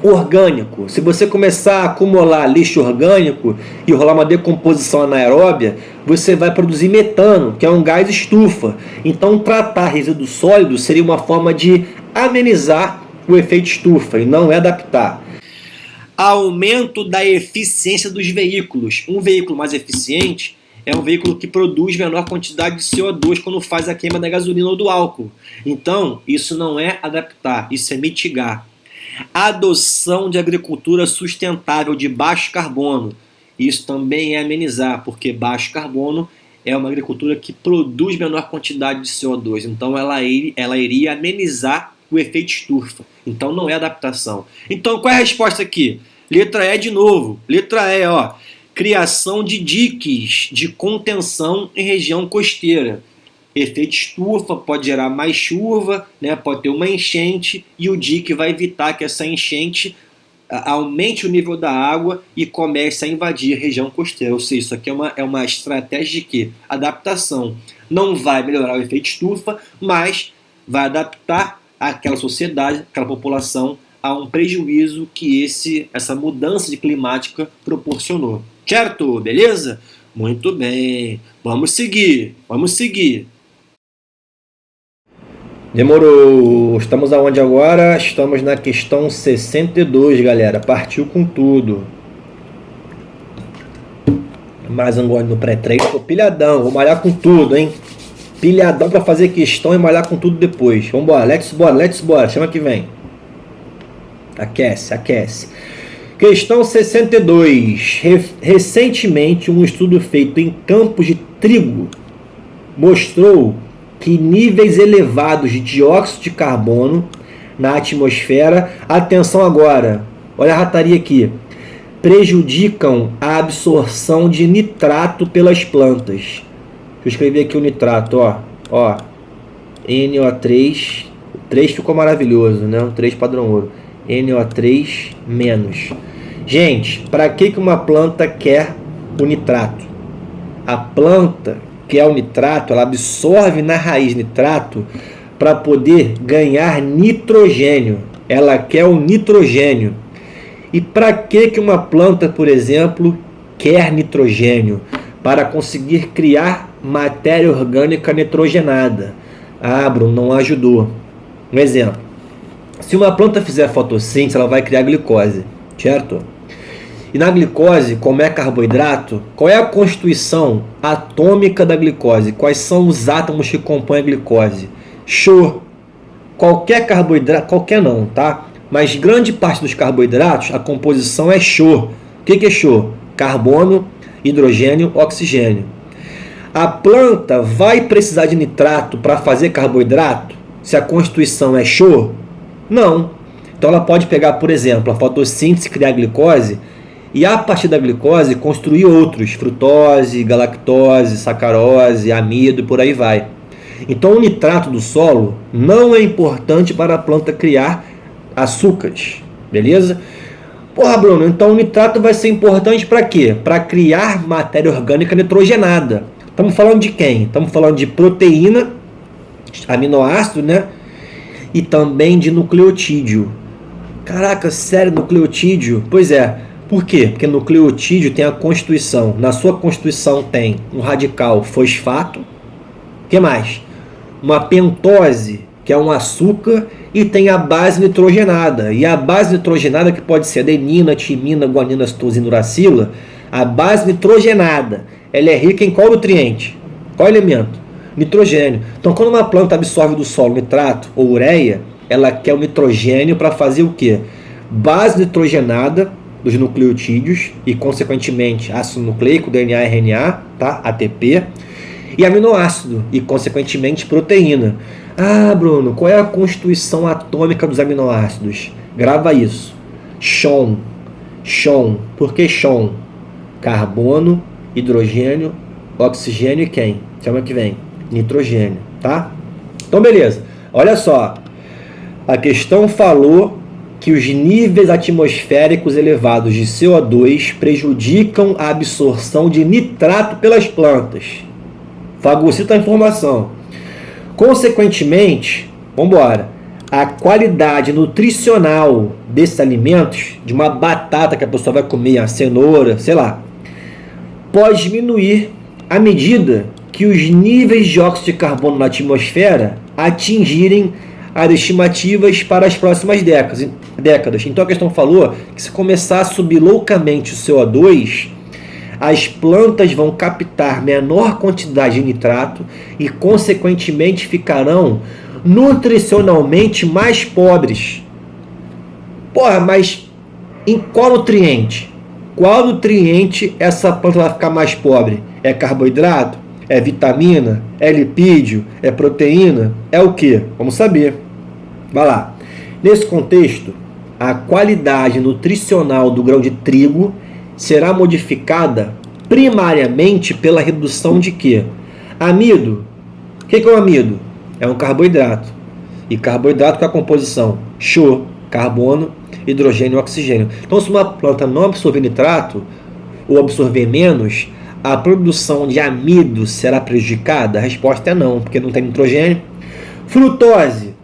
orgânico. Se você começar a acumular lixo orgânico e rolar uma decomposição anaeróbia, você vai produzir metano, que é um gás estufa. Então, tratar resíduo sólido seria uma forma de amenizar o efeito estufa e não é adaptar. Aumento da eficiência dos veículos. Um veículo mais eficiente é um veículo que produz menor quantidade de CO2 quando faz a queima da gasolina ou do álcool. Então, isso não é adaptar, isso é mitigar. Adoção de agricultura sustentável de baixo carbono. Isso também é amenizar, porque baixo carbono é uma agricultura que produz menor quantidade de CO2. Então ela iria amenizar o efeito estufa. Então não é adaptação. Então qual é a resposta aqui? Letra E de novo. Letra E, criação de diques de contenção em região costeira. Efeito estufa pode gerar mais chuva, pode ter uma enchente e o dique vai evitar que essa enchente aumente o nível da água e comece a invadir a região costeira. Ou seja, isso aqui é uma estratégia de quê? Adaptação. Não vai melhorar o efeito estufa, mas vai adaptar aquela sociedade, aquela população a um prejuízo que essa mudança de climática proporcionou. Certo? Beleza? Muito bem. Vamos seguir. Demorou. Estamos aonde agora? Estamos na questão 62, galera. Partiu com tudo. Mais um gole no pré-treino. Tô pilhadão. Vou malhar com tudo, hein? Pilhadão pra fazer questão e malhar com tudo depois. Vambora. Let's bora. Chama que vem. Aquece. Questão 62. Recentemente, um estudo feito em campos de trigo mostrou que níveis elevados de dióxido de carbono na atmosfera, atenção agora, olha a rataria aqui, prejudicam a absorção de nitrato pelas plantas. Deixa eu escrever aqui o nitrato, ó, NO3, o 3 ficou maravilhoso, né? O 3 padrão ouro, NO3 menos. Gente, para que uma planta quer o nitrato? A planta quer o nitrato, ela absorve na raiz nitrato para poder ganhar nitrogênio. Ela quer o nitrogênio. E para que uma planta, por exemplo, quer nitrogênio? Para conseguir criar matéria orgânica nitrogenada. Ah, Bruno, não ajudou. Um exemplo. Se uma planta fizer fotossíntese, ela vai criar glicose, certo? E na glicose, como é carboidrato, qual é a constituição atômica da glicose? Quais são os átomos que compõem a glicose? Show! Qualquer carboidrato, qualquer não, tá? Mas grande parte dos carboidratos, a composição é show. O que é show? Carbono, hidrogênio, oxigênio. A planta vai precisar de nitrato para fazer carboidrato? Se a constituição é show? Não. Então ela pode pegar, por exemplo, a fotossíntese, criar glicose, e a partir da glicose construir outros, frutose, galactose, sacarose, amido e por aí vai. Então o nitrato do solo não é importante para a planta criar açúcares, beleza? Porra, Bruno, então o nitrato vai ser importante para quê? Para criar matéria orgânica nitrogenada. Estamos falando de quem? Estamos falando de proteína, aminoácido, né? E também de nucleotídeo. Caraca, sério, nucleotídeo? Pois é. Por quê? Porque nucleotídeo tem a constituição. Na sua constituição tem um radical fosfato. O que mais? Uma pentose, que é um açúcar, e tem a base nitrogenada. E a base nitrogenada, que pode ser adenina, timina, guanina, citosina, uracila, a base nitrogenada, ela é rica em qual nutriente? Qual elemento? Nitrogênio. Então, quando uma planta absorve do solo nitrato ou ureia, ela quer o nitrogênio para fazer o quê? Base nitrogenada dos nucleotídeos e, consequentemente, ácido nucleico, DNA, RNA, tá? ATP, e aminoácido e, consequentemente, proteína. Ah, Bruno, qual é a constituição atômica dos aminoácidos? Grava isso. Chon. Por que Chon? Carbono, hidrogênio, oxigênio e quem? Semana que vem. Nitrogênio, tá? Então, beleza. Olha só. A questão falou que os níveis atmosféricos elevados de CO2 prejudicam a absorção de nitrato pelas plantas. Fagocita a informação. Consequentemente, a qualidade nutricional desses alimentos, de uma batata que a pessoa vai comer, a cenoura, sei lá, pode diminuir à medida que os níveis de óxido de carbono na atmosfera atingirem as estimativas para as próximas décadas. Então a questão falou que se começar a subir loucamente o CO2, as plantas vão captar menor quantidade de nitrato e, consequentemente, ficarão nutricionalmente mais pobres. Porra, mas em qual nutriente? Qual nutriente essa planta vai ficar mais pobre? É carboidrato? É vitamina? É lipídio? É proteína? É o quê? Vamos saber. Vai lá. Nesse contexto, a qualidade nutricional do grão de trigo será modificada primariamente pela redução de quê? Amido. O que é o amido? É um carboidrato. E carboidrato com a composição show, carbono, hidrogênio e oxigênio. Então, se uma planta não absorver nitrato ou absorver menos, a produção de amido será prejudicada? A resposta é não, porque não tem nitrogênio. Frutose,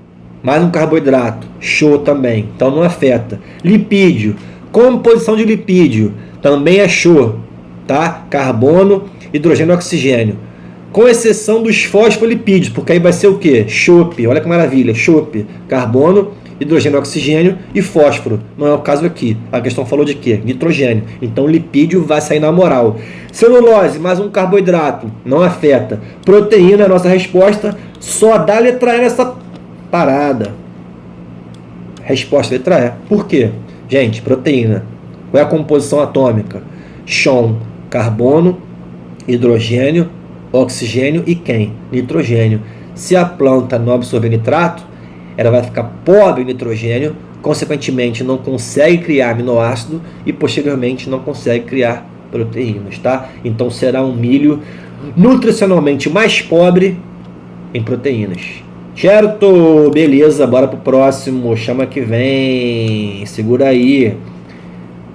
mais um carboidrato, show também, então não afeta. Lipídio, composição de lipídio, também é show, tá? Carbono, hidrogênio e oxigênio. Com exceção dos fosfolipídios, porque aí vai ser o quê? Chope, olha que maravilha, chope, carbono, hidrogênio, oxigênio e fósforo. Não é o caso aqui. A questão falou de quê? Nitrogênio. Então lipídio vai sair na moral. Celulose, mais um carboidrato, não afeta. Proteína, a nossa resposta, só dá letra E nessa parada. Resposta letra E. Por quê? Gente, proteína. Qual é a composição atômica? Chon, carbono, hidrogênio, oxigênio e quem? Nitrogênio. Se a planta não absorver nitrato, ela vai ficar pobre em nitrogênio, consequentemente não consegue criar aminoácido e posteriormente não consegue criar proteínas, tá? Então será um milho nutricionalmente mais pobre em proteínas. Certo? Beleza, bora pro próximo. Chama que vem. Segura aí.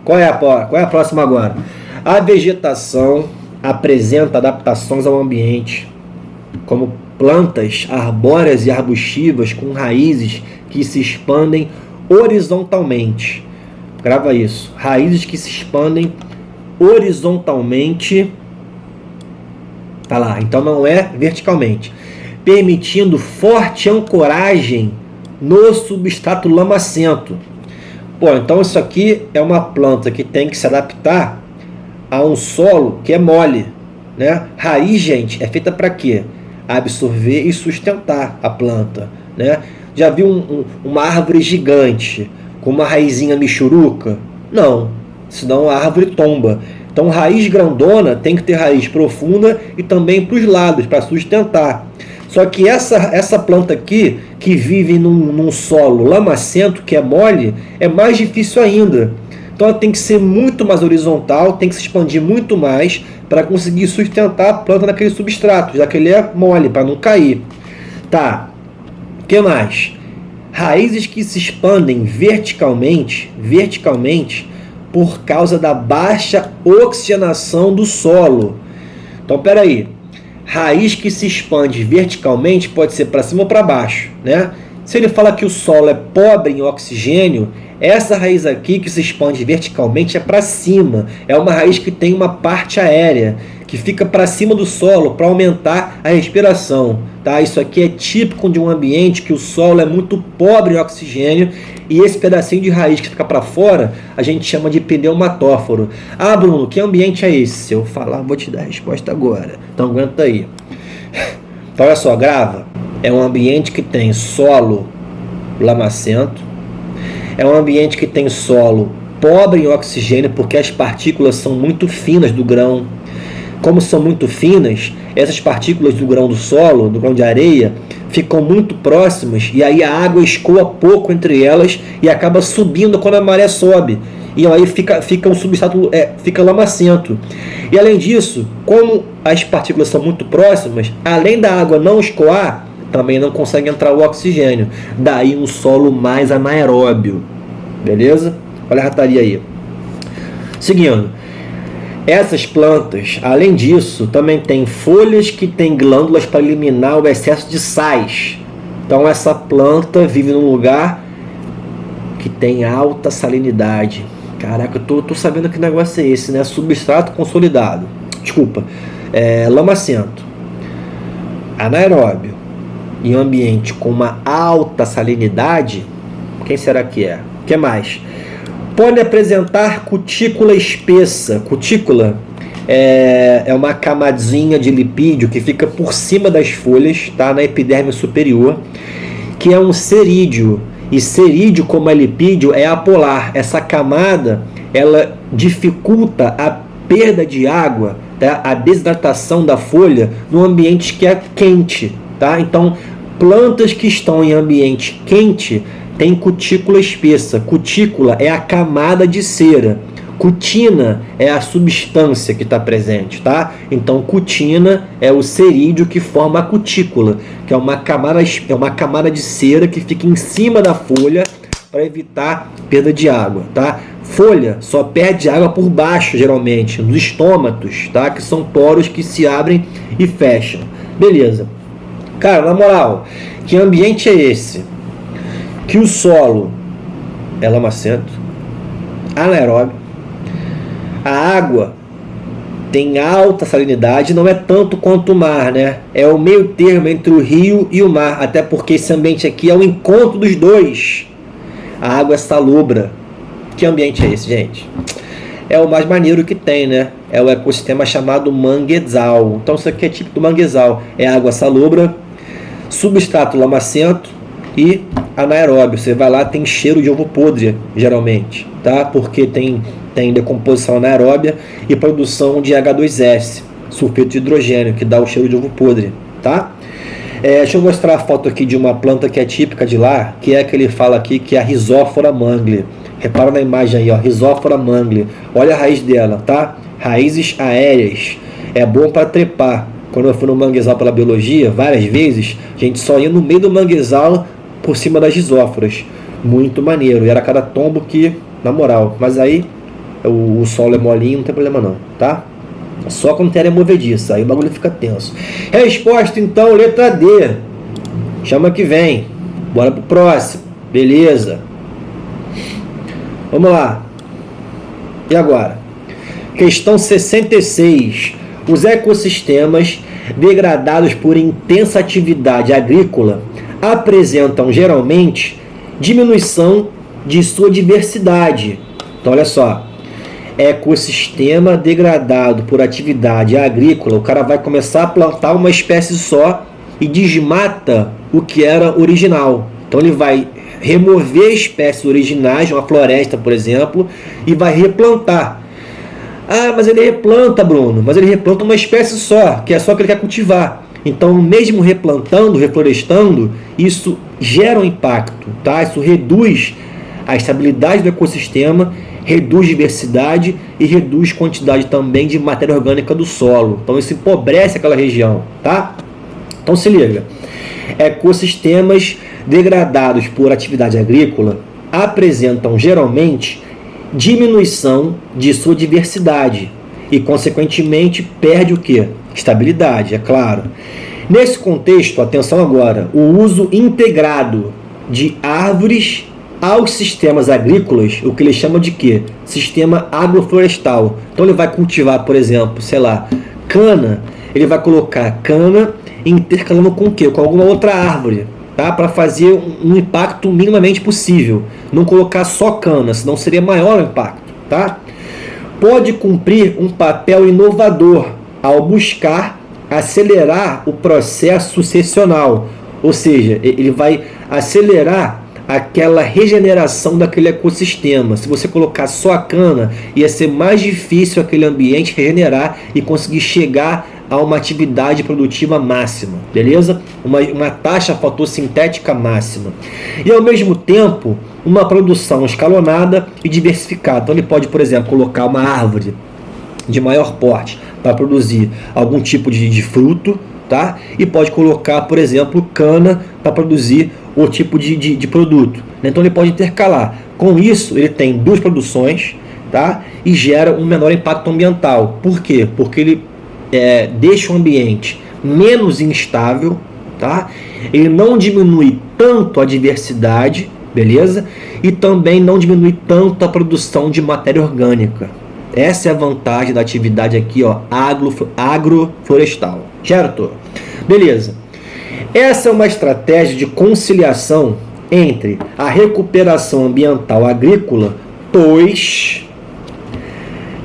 Qual é a próxima agora? A vegetação apresenta adaptações ao ambiente, como plantas arbóreas e arbustivas com raízes que se expandem horizontalmente. Grava isso. Raízes que se expandem horizontalmente. Tá lá. Então não é verticalmente. Permitindo forte ancoragem no substrato lamacento. Pô, então isso aqui é uma planta que tem que se adaptar a um solo que é mole, né? Raiz, gente, é feita para quê? Absorver e sustentar a planta, né? Já viu uma árvore gigante com uma raizinha michuruca? Não, senão a árvore tomba. Então raiz grandona tem que ter raiz profunda e também para os lados, para sustentar. Só que essa planta aqui, que vive num solo lamacento, que é mole, é mais difícil ainda. Então ela tem que ser muito mais horizontal, tem que se expandir muito mais para conseguir sustentar a planta naquele substrato, já que ele é mole, para não cair. Tá, o que mais? Raízes que se expandem verticalmente por causa da baixa oxigenação do solo. Então, peraí. Raiz que se expande verticalmente pode ser para cima ou para baixo, né? Se ele fala que o solo é pobre em oxigênio, essa raiz aqui que se expande verticalmente é para cima. É uma raiz que tem uma parte aérea, que fica para cima do solo para aumentar a respiração. Tá? Isso aqui é típico de um ambiente que o solo é muito pobre em oxigênio e esse pedacinho de raiz que fica para fora a gente chama de pneumatóforo. Ah, Bruno, que ambiente é esse? Se eu falar, vou te dar a resposta agora. Então aguenta aí. Então, olha só, grava. É um ambiente que tem solo lamacento. É um ambiente que tem solo pobre em oxigênio porque as partículas são muito finas do grão. Como são muito finas, essas partículas do grão do solo, do grão de areia, ficam muito próximas e aí a água escoa pouco entre elas e acaba subindo quando a maré sobe. E aí fica um substrato, fica lamacento. E além disso, como as partículas são muito próximas, além da água não escoar, também não consegue entrar o oxigênio. Daí um solo mais anaeróbio. Beleza? Olha a rataria aí. Seguindo. Essas plantas, além disso, também têm folhas que têm glândulas para eliminar o excesso de sais. Então essa planta vive num lugar que tem alta salinidade. Caraca, eu tô sabendo que negócio é esse, né? Substrato consolidado. Desculpa. Lamacento. Anaeróbio. Em um ambiente com uma alta salinidade, quem será que é? O que mais? Pode apresentar cutícula espessa. Cutícula é uma camadinha de lipídio que fica por cima das folhas, tá? Na epiderme superior, que é um cerídeo. E cerídeo, como é lipídio, é apolar. Essa camada, ela dificulta a perda de água, tá? A desidratação da folha no ambiente que é quente, tá? Então, plantas que estão em ambiente quente tem cutícula espessa. Cutícula é a camada de cera. Cutina é a substância que está presente, tá? Então, cutina é o cerídeo que forma a cutícula, que é uma camada de cera que fica em cima da folha para evitar perda de água, tá? Folha só perde água por baixo, geralmente, nos estômatos, tá? Que são poros que se abrem e fecham. Beleza. Cara, na moral, que ambiente é esse? Que o solo é lamacento, anaeróbio, a água tem alta salinidade, não é tanto quanto o mar, né? É o meio termo entre o rio e o mar, até porque esse ambiente aqui é o encontro dos dois. A água é salobra. Que ambiente é esse, gente? É o mais maneiro que tem, né? É o ecossistema chamado manguezal. Então isso aqui é tipo do manguezal. É água salobra, substrato lamacento e anaeróbio. Você vai lá, tem cheiro de ovo podre, geralmente, tá? Porque tem decomposição anaeróbia e produção de H2S, sulfeto de hidrogênio, que dá o cheiro de ovo podre, tá? Deixa eu mostrar a foto aqui de uma planta que é típica de lá, que é a que ele fala aqui, que é a Rhizophora mangli. Repara na imagem aí, ó, Rhizophora mangli. Olha a raiz dela, tá? Raízes aéreas. É bom para trepar. Quando eu fui no manguezal pela biologia, várias vezes, a gente só ia no meio do manguezal por cima das rizóforas. Muito maneiro. E era cada tombo que, na moral. Mas aí, o solo é molinho, não tem problema não, tá? Só quando tem área movediça, aí o bagulho fica tenso. Resposta então, letra D. Chama que vem. Bora pro próximo. Beleza. Vamos lá. E agora? Questão 66. Os ecossistemas degradados por intensa atividade agrícola apresentam geralmente diminuição de sua diversidade. Então olha só. Ecossistema degradado por atividade agrícola, o cara vai começar a plantar uma espécie só e desmata o que era original. Então ele vai remover espécies originais, uma floresta, por exemplo, e vai replantar. Ah, mas ele replanta, Bruno, mas ele replanta uma espécie só, que é só que ele quer cultivar. Então, mesmo replantando, reflorestando, isso gera um impacto, tá? Isso reduz a estabilidade do ecossistema, reduz diversidade e reduz quantidade também de matéria orgânica do solo. Então isso empobrece aquela região, tá? Então se liga. Ecossistemas degradados por atividade agrícola apresentam geralmente diminuição de sua diversidade e consequentemente perde o quê? Estabilidade, é claro. Nesse contexto, atenção agora, o uso integrado de árvores aos sistemas agrícolas, o que ele chama de quê? Sistema agroflorestal. Então ele vai cultivar, por exemplo, sei lá, cana, ele vai colocar cana intercalando com o quê? Com alguma outra árvore, tá? Para fazer um impacto minimamente possível. Não colocar só cana, senão seria maior o impacto, tá? Pode cumprir um papel inovador ao buscar acelerar o processo sucessional, ou seja, ele vai acelerar aquela regeneração daquele ecossistema. Se você colocar só a cana, ia ser mais difícil aquele ambiente regenerar e conseguir chegar a uma atividade produtiva máxima, beleza? Uma taxa fotossintética máxima. E ao mesmo tempo, uma produção escalonada e diversificada. Então ele pode, por exemplo, colocar uma árvore de maior porte para produzir algum tipo de fruto, tá? E pode colocar, por exemplo, cana para produzir o tipo de produto. Então ele pode intercalar. Com isso, ele tem duas produções, tá? E gera um menor impacto ambiental. Por quê? Porque ele deixa o ambiente menos instável, tá? Ele não diminui tanto a diversidade, beleza? E também não diminui tanto a produção de matéria orgânica. Essa é a vantagem da atividade aqui, ó, agroflorestal. Certo? Beleza. Essa é uma estratégia de conciliação entre a recuperação ambiental agrícola, pois,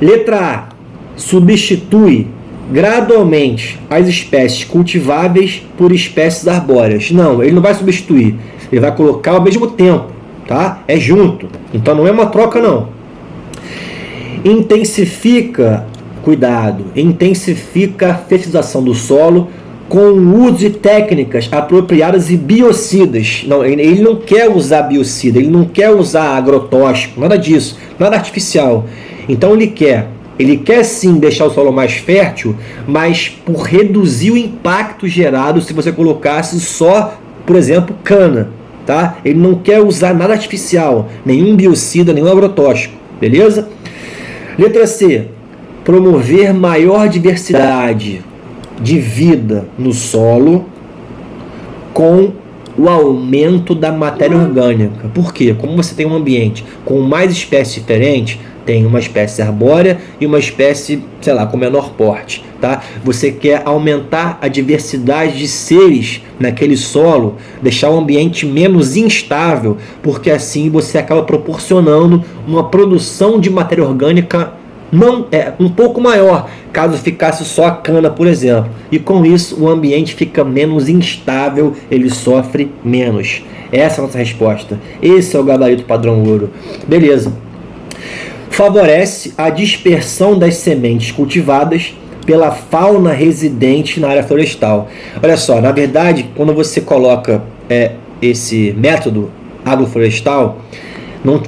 letra A, substitui gradualmente as espécies cultiváveis por espécies arbóreas. Não, ele não vai substituir, ele vai colocar ao mesmo tempo, tá? É junto, então não é uma troca não. Intensifica, cuidado, intensifica a fertilização do solo com o uso de técnicas apropriadas e biocidas. Não, ele não quer usar biocida, ele não quer usar agrotóxico, nada disso, nada artificial. Então ele quer sim deixar o solo mais fértil, mas por reduzir o impacto gerado se você colocasse só, por exemplo, cana, tá? Ele não quer usar nada artificial, nenhum biocida, nenhum agrotóxico, beleza? Letra C, promover maior diversidade de vida no solo com o aumento da matéria orgânica. Por quê? Como você tem um ambiente com mais espécies diferentes, tem uma espécie arbórea e uma espécie, sei lá, com menor porte, tá? Você quer aumentar a diversidade de seres naquele solo, deixar o ambiente menos instável, porque assim você acaba proporcionando uma produção de matéria orgânica um pouco maior, caso ficasse só a cana, por exemplo. E com isso o ambiente fica menos instável, ele sofre menos. Essa é a nossa resposta. Esse é o gabarito padrão ouro. Beleza. Favorece a dispersão das sementes cultivadas pela fauna residente na área florestal. Olha só, na verdade, quando você coloca esse método agroflorestal,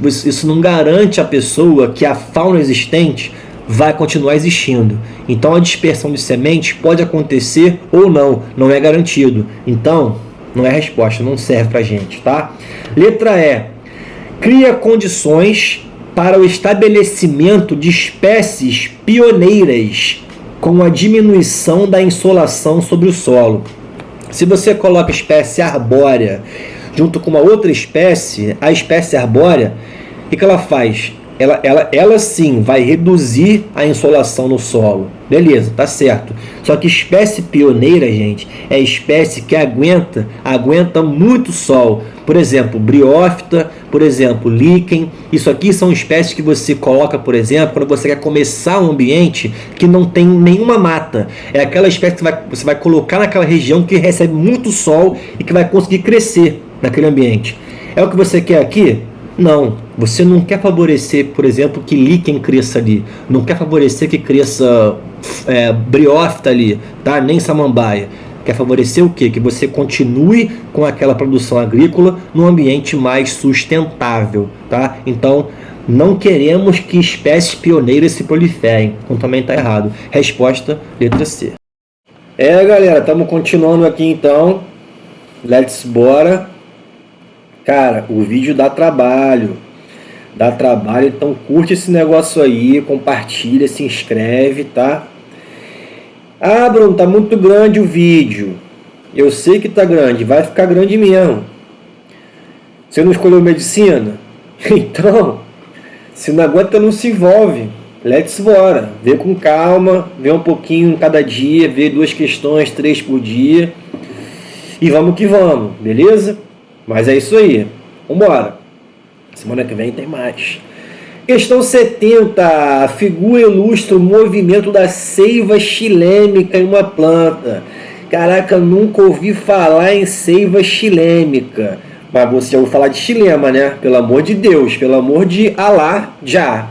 isso não garante à pessoa que a fauna existente vai continuar existindo. Então a dispersão de sementes pode acontecer ou não, não é garantido. Então, não é resposta, não serve pra gente, tá? Letra E. Cria condições para o estabelecimento de espécies pioneiras com a diminuição da insolação sobre o solo. Se você coloca espécie arbórea junto com uma outra espécie, a espécie arbórea, o que ela faz? Ela sim vai reduzir a insolação no solo. Beleza, tá certo. Só que espécie pioneira, gente, é espécie que aguenta muito sol. Por exemplo, briófita, por exemplo, líquen. Isso aqui são espécies que você coloca, por exemplo, quando você quer começar um ambiente que não tem nenhuma mata. É aquela espécie que você vai colocar naquela região que recebe muito sol e que vai conseguir crescer naquele ambiente. É o que você quer aqui? Não, você não quer favorecer, por exemplo, que líquen cresça ali, não quer favorecer que cresça briófita ali, tá? Nem samambaia. Quer favorecer o quê? Que você continue com aquela produção agrícola num ambiente mais sustentável, tá? Então, não queremos que espécies pioneiras se proliferem, então também está errado. Resposta, letra C. Galera, estamos continuando aqui então. Let's bora. Cara, o vídeo dá trabalho, então curte esse negócio aí, compartilha, se inscreve, tá? Ah, Bruno, tá muito grande o vídeo. Eu sei que tá grande, vai ficar grande mesmo. Você não escolheu medicina? Então, se não aguenta, não se envolve. Let's bora, vê com calma, vê um pouquinho cada dia, vê 2 questões, 3 por dia. E vamos que vamos, beleza? Mas é isso aí. Vambora. Semana que vem tem mais. Questão 70. A figura ilustra o movimento da seiva xilêmica em uma planta. Caraca, nunca ouvi falar em seiva xilêmica. Mas você já ouviu falar de xilema, né? Pelo amor de Deus, pelo amor de Alá, já.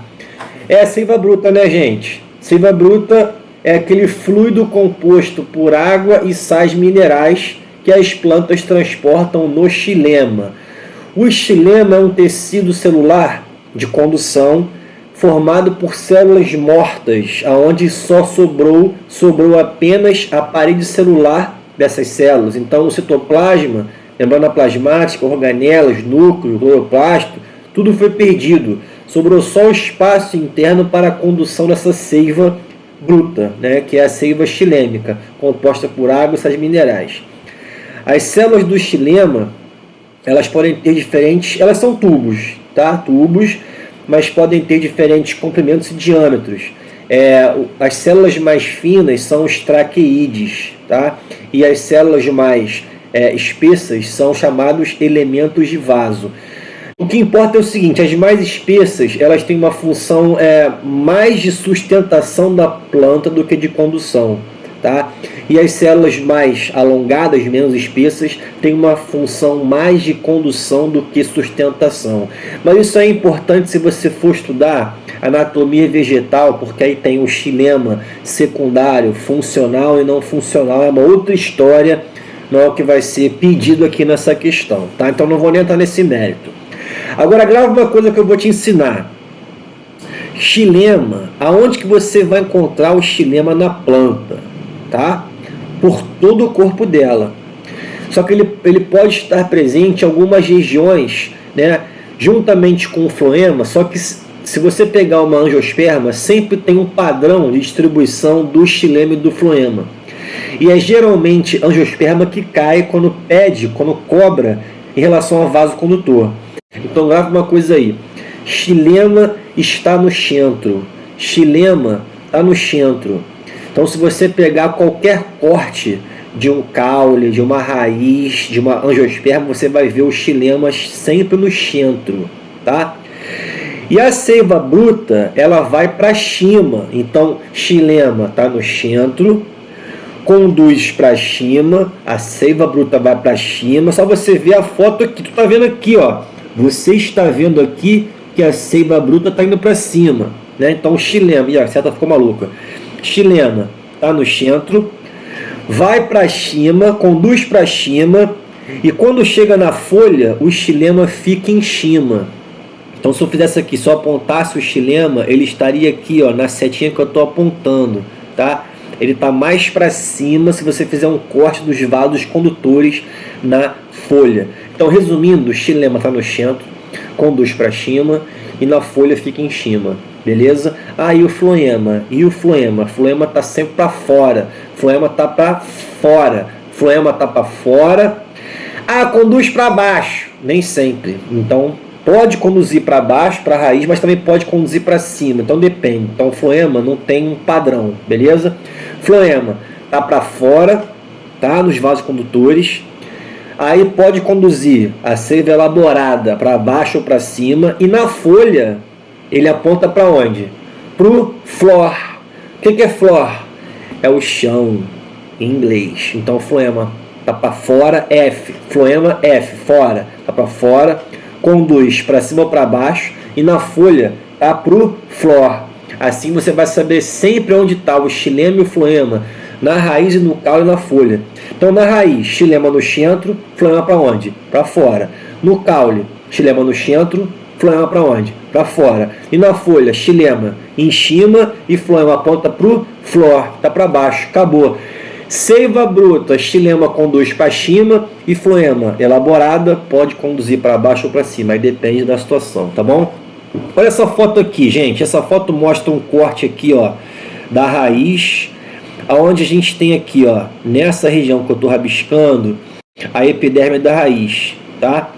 É a seiva bruta, né, gente? Seiva bruta é aquele fluido composto por água e sais minerais que as plantas transportam no xilema. O xilema é um tecido celular de condução formado por células mortas, aonde só sobrou apenas a parede celular dessas células. Então o citoplasma, membrana plasmática, organelas, núcleo, cloroplasto, tudo foi perdido. Sobrou só o espaço interno para a condução dessa seiva bruta, né, que é a seiva xilêmica, composta por água e sais minerais. As células do xilema, elas podem ter diferentes, elas são tubos, tá? Tubos, mas podem ter diferentes comprimentos e diâmetros. As células mais finas são os traqueídeos, tá? E as células mais espessas são chamados elementos de vaso. O que importa é o seguinte, as mais espessas, elas têm uma função mais de sustentação da planta do que de condução. Tá? E as células mais alongadas, menos espessas, têm uma função mais de condução do que sustentação. Mas isso é importante se você for estudar anatomia vegetal, porque aí tem o xilema secundário, funcional e não funcional, é uma outra história, não é o que vai ser pedido aqui nessa questão, tá? Então não vou nem entrar nesse mérito. Agora grava uma coisa que eu vou te ensinar. Xilema, aonde que você vai encontrar o xilema na planta? Tá? Por todo o corpo dela. Só que ele pode estar presente em algumas regiões, né, juntamente com o floema, só que se você pegar uma angiosperma, sempre tem um padrão de distribuição do xilema e do floema. E é geralmente angiosperma que cai quando cobra em relação ao vaso condutor. Então grava uma coisa aí. Xilema está no centro. Xilema está no centro. Então, se você pegar qualquer corte de um caule, de uma raiz, de uma angiosperma, você vai ver os xilemas sempre no centro, tá? E a seiva bruta, ela vai para cima. Então, xilema está no centro, conduz para cima, a seiva bruta vai para cima. Só você ver a foto aqui, tu tá vendo aqui, ó. Você está vendo aqui que a seiva bruta está indo para cima, né? Então, xilema, e a seta ficou maluca. Xilema está no centro, vai para cima, conduz para cima, e quando chega na folha, o xilema fica em cima. Então, se eu fizesse aqui, só apontasse o xilema, ele estaria aqui, ó, na setinha que eu estou apontando, tá? Ele está mais para cima se você fizer um corte dos vasos condutores na folha. Então, resumindo, o xilema está no centro, conduz para cima e na folha fica em cima, beleza? E o floema? O floema está sempre para fora, floema está para fora, floema está para fora. Conduz para baixo, nem sempre. Então, pode conduzir para baixo, para a raiz, mas também pode conduzir para cima. Então, depende. Então, o floema não tem um padrão, beleza? Floema está para fora, tá? Nos vasos condutores. Aí pode conduzir a seiva elaborada para baixo ou para cima. E na folha, ele aponta para onde? Para o floor. O que é floor? É o chão, em inglês. Então, o floema está para fora, F. Floema, F, fora. Está para fora, conduz para cima ou para baixo. E na folha, está para o floor. Assim você vai saber sempre onde está o xilema e o floema. Na raiz e no caule e na folha. Então, na raiz, xilema no centro, floema para onde? Para fora. No caule, xilema no centro, floema para onde? Para fora. E na folha, xilema em cima e floema aponta para o floor, está para baixo. Acabou. Seiva bruta, xilema conduz para cima e floema elaborada pode conduzir para baixo ou para cima. Aí depende da situação, tá bom? Olha essa foto aqui, gente. Essa foto mostra um corte aqui, ó, da raiz, aonde a gente tem aqui, ó, nessa região que eu estou rabiscando, a epiderme da raiz, tá?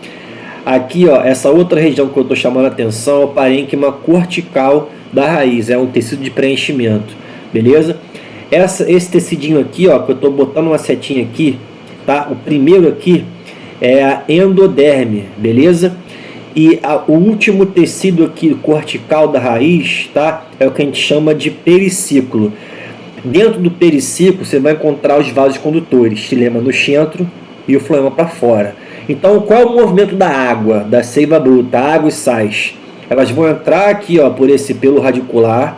Aqui, ó, essa outra região que eu estou chamando a atenção é o parênquima cortical da raiz, é um tecido de preenchimento, beleza? Esse tecidinho aqui, ó, que eu estou botando uma setinha aqui, tá? O primeiro aqui é a endoderme, beleza? E o último tecido aqui cortical da raiz, tá? É o que a gente chama de periciclo. Dentro do periciclo você vai encontrar os vasos condutores, xilema no centro e o floema para fora. Então, qual é o movimento da água, da seiva bruta, água e sais? Elas vão entrar aqui, ó, por esse pelo radicular,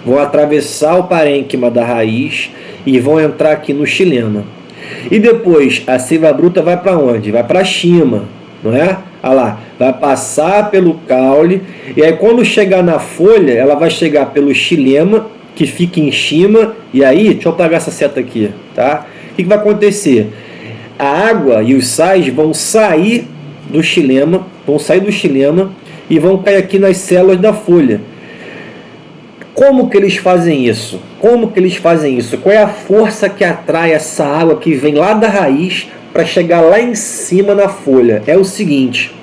vão atravessar o parênquima da raiz e vão entrar aqui no xilema. E depois a seiva bruta vai para onde? Vai para cima, não é? Olha lá, vai passar pelo caule e aí quando chegar na folha, ela vai chegar pelo xilema, que fica em cima, e aí, deixa eu apagar essa seta aqui, tá? O que vai acontecer? A água e os sais vão sair do xilema, e vão cair aqui nas células da folha. Como que eles fazem isso? Qual é a força que atrai essa água que vem lá da raiz para chegar lá em cima na folha? É o seguinte,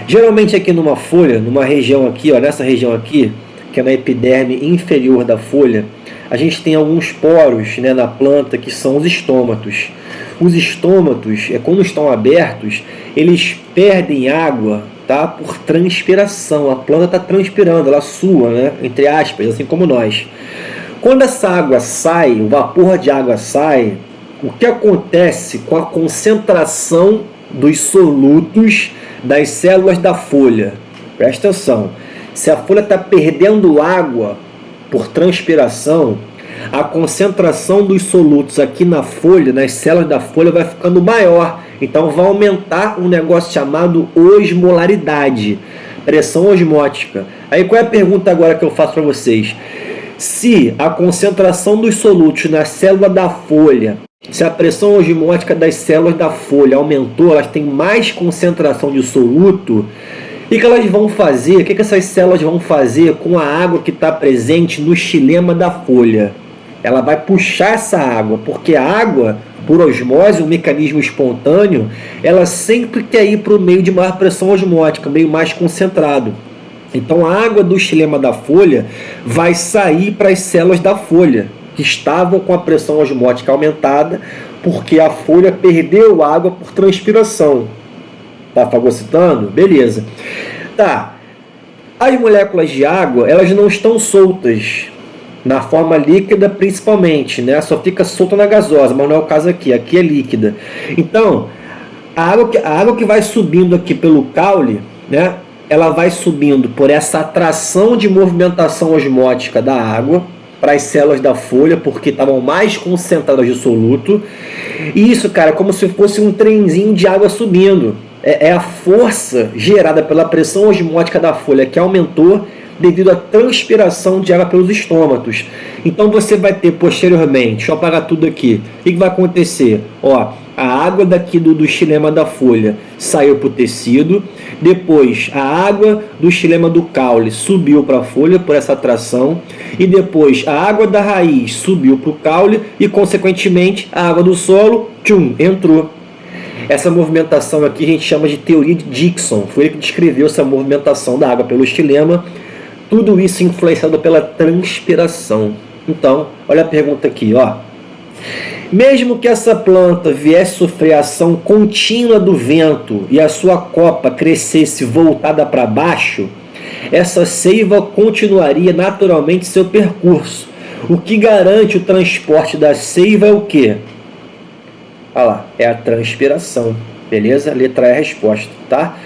geralmente aqui numa folha, numa região aqui, ó, nessa região aqui, que é na epiderme inferior da folha, a gente tem alguns poros, né, na planta, que são os estômatos. Os estômatos, quando estão abertos, eles perdem água, tá, por transpiração. A planta está transpirando, ela sua, né, entre aspas, assim como nós. Quando essa água sai, o vapor de água sai, o que acontece com a concentração dos solutos das células da folha? Presta atenção. Se a folha está perdendo água por transpiração, a concentração dos solutos aqui na folha, nas células da folha, vai ficando maior. Então vai aumentar um negócio chamado osmolaridade, pressão osmótica. Aí qual é a pergunta agora que eu faço para vocês? Se a concentração dos solutos na célula da folha, se a pressão osmótica das células da folha aumentou, elas têm mais concentração de soluto, o que elas vão fazer? O que essas células vão fazer com a água que está presente no xilema da folha? Ela vai puxar essa água, porque a água, por osmose, um mecanismo espontâneo, ela sempre quer ir para o meio de maior pressão osmótica, meio mais concentrado. Então a água do xilema da folha vai sair para as células da folha, que estavam com a pressão osmótica aumentada, porque a folha perdeu água por transpiração. Tá fagocitando? Beleza. Tá. As moléculas de água, elas não estão soltas na forma líquida principalmente, né? Só fica solta na gasosa, mas não é o caso aqui. Aqui é líquida. Então, a água que vai subindo aqui pelo caule, né? Ela vai subindo por essa atração de movimentação osmótica da água, para as células da folha, porque estavam mais concentradas de soluto. E isso, cara, é como se fosse um trenzinho de água subindo. É a força gerada pela pressão osmótica da folha que aumentou devido à transpiração de água pelos estômatos. Então você vai ter posteriormente, deixa eu apagar tudo aqui, o que vai acontecer? Ó, a água daqui do xilema da folha saiu para o tecido, depois a água do xilema do caule subiu para a folha por essa atração, e depois a água da raiz subiu para o caule e consequentemente a água do solo, entrou. Essa movimentação aqui a gente chama de teoria de Dickson, foi ele que descreveu essa movimentação da água pelo xilema, tudo isso influenciado pela transpiração. Então, olha a pergunta aqui, ó. Mesmo que essa planta viesse sofrer a ação contínua do vento e a sua copa crescesse voltada para baixo, essa seiva continuaria naturalmente seu percurso. O que garante o transporte da seiva é o quê? Olha lá, é a transpiração. Beleza? Letra E é a resposta, tá?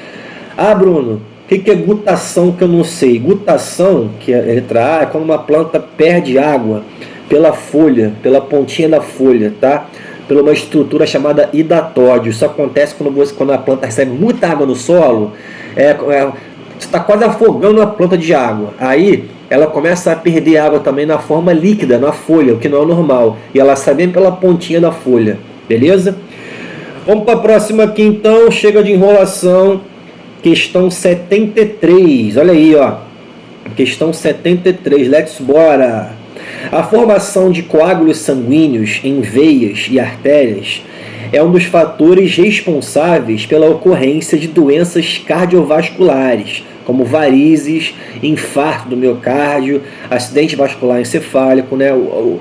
Ah, Bruno, o que é gutação que eu não sei? Gutação, que é a letra A, é quando uma planta perde água pela folha, pela pontinha da folha, tá? Pela uma estrutura chamada hidatódio. Isso acontece quando a planta recebe muita água no solo, você está quase afogando a planta de água. Aí ela começa a perder água também na forma líquida, na folha, o que não é normal. E ela sai bem pela pontinha da folha, beleza? Vamos para a próxima aqui então, chega de enrolação. Questão 73, olha aí, ó. Questão 73, let's bora! A formação de coágulos sanguíneos em veias e artérias é um dos fatores responsáveis pela ocorrência de doenças cardiovasculares, como varizes, infarto do miocárdio, acidente vascular encefálico, né? O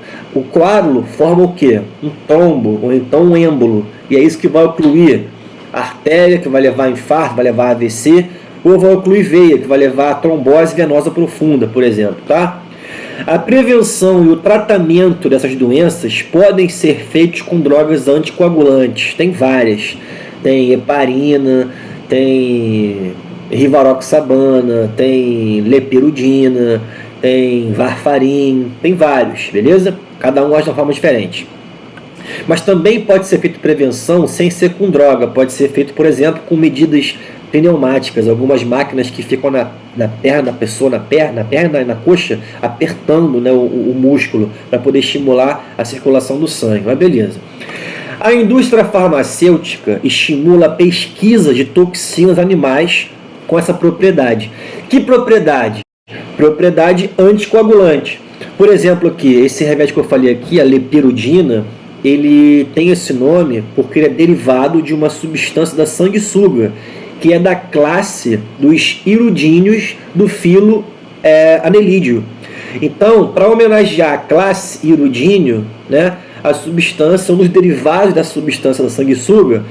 coágulo forma o quê? Um trombo, ou então um êmbolo, e é isso que vai ocluir a artéria, que vai levar a infarto, vai levar a AVC, ou vai ocluir veia, que vai levar a trombose venosa profunda, por exemplo, tá? A prevenção e o tratamento dessas doenças podem ser feitos com drogas anticoagulantes. Tem várias. Tem heparina, tem rivaroxabana, tem lepirudina, tem varfarin, tem vários, beleza? Cada um age de uma forma diferente. Mas também pode ser feito prevenção sem ser com droga. Pode ser feito, por exemplo, com medidas pneumáticas, algumas máquinas que ficam na perna da pessoa, na perna e na coxa, apertando, né, o músculo para poder estimular a circulação do sangue. Mas beleza. A indústria farmacêutica estimula a pesquisa de toxinas animais com essa propriedade. Que propriedade? Propriedade anticoagulante. Por exemplo, aqui, esse remédio que eu falei aqui, a lepirudina, ele tem esse nome porque ele é derivado de uma substância da sanguessuga, que é da classe dos hirudíneos do filo anelídeo. Então, para homenagear a classe hirudíneo, né, a substância, um dos derivados da substância da sanguessuga,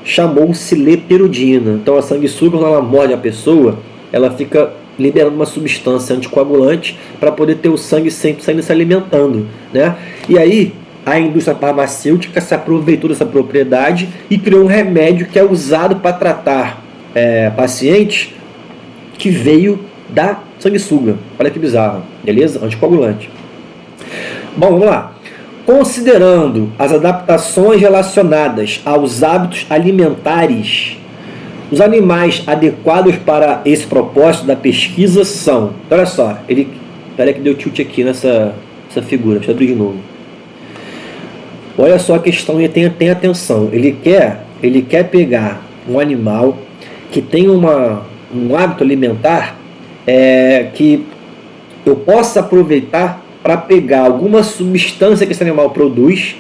chamou-se lepirudina. Então, a sanguessuga, quando ela morde a pessoa, ela fica liberando uma substância anticoagulante para poder ter o sangue sempre saindo se alimentando, né? E aí, a indústria farmacêutica se aproveitou dessa propriedade e criou um remédio que é usado para tratar pacientes que veio da sanguessuga. Olha que bizarro, beleza? Anticoagulante. Bom, vamos lá. Considerando as adaptações relacionadas aos hábitos alimentares, os animais adequados para esse propósito da pesquisa são... Olha só, peraí que deu tilt aqui nessa figura, deixa eu abrir de novo. Olha só a questão e tem atenção. Ele quer pegar um animal que tem um hábito alimentar que eu possa aproveitar para pegar alguma substância que esse animal produz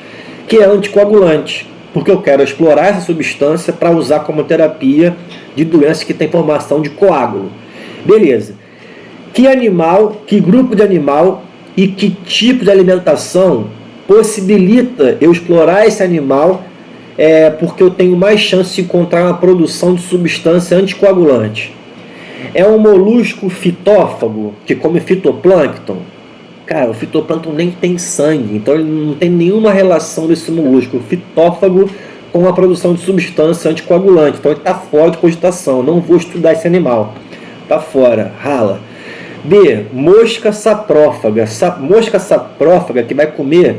que é anticoagulante, porque eu quero explorar essa substância para usar como terapia de doenças que tem formação de coágulo. Beleza. Que animal, que grupo de animal e que tipo de alimentação possibilita eu explorar esse animal porque eu tenho mais chance de encontrar uma produção de substância anticoagulante? É um molusco fitófago que come fitoplâncton? Cara, o fitoplâncton nem tem sangue, então ele não tem nenhuma relação desse molusco fitófago com a produção de substância anticoagulante. Então ele está fora de cogitação, não vou estudar esse animal. Está fora, rala. B, mosca saprófaga. Mosca saprófaga que vai comer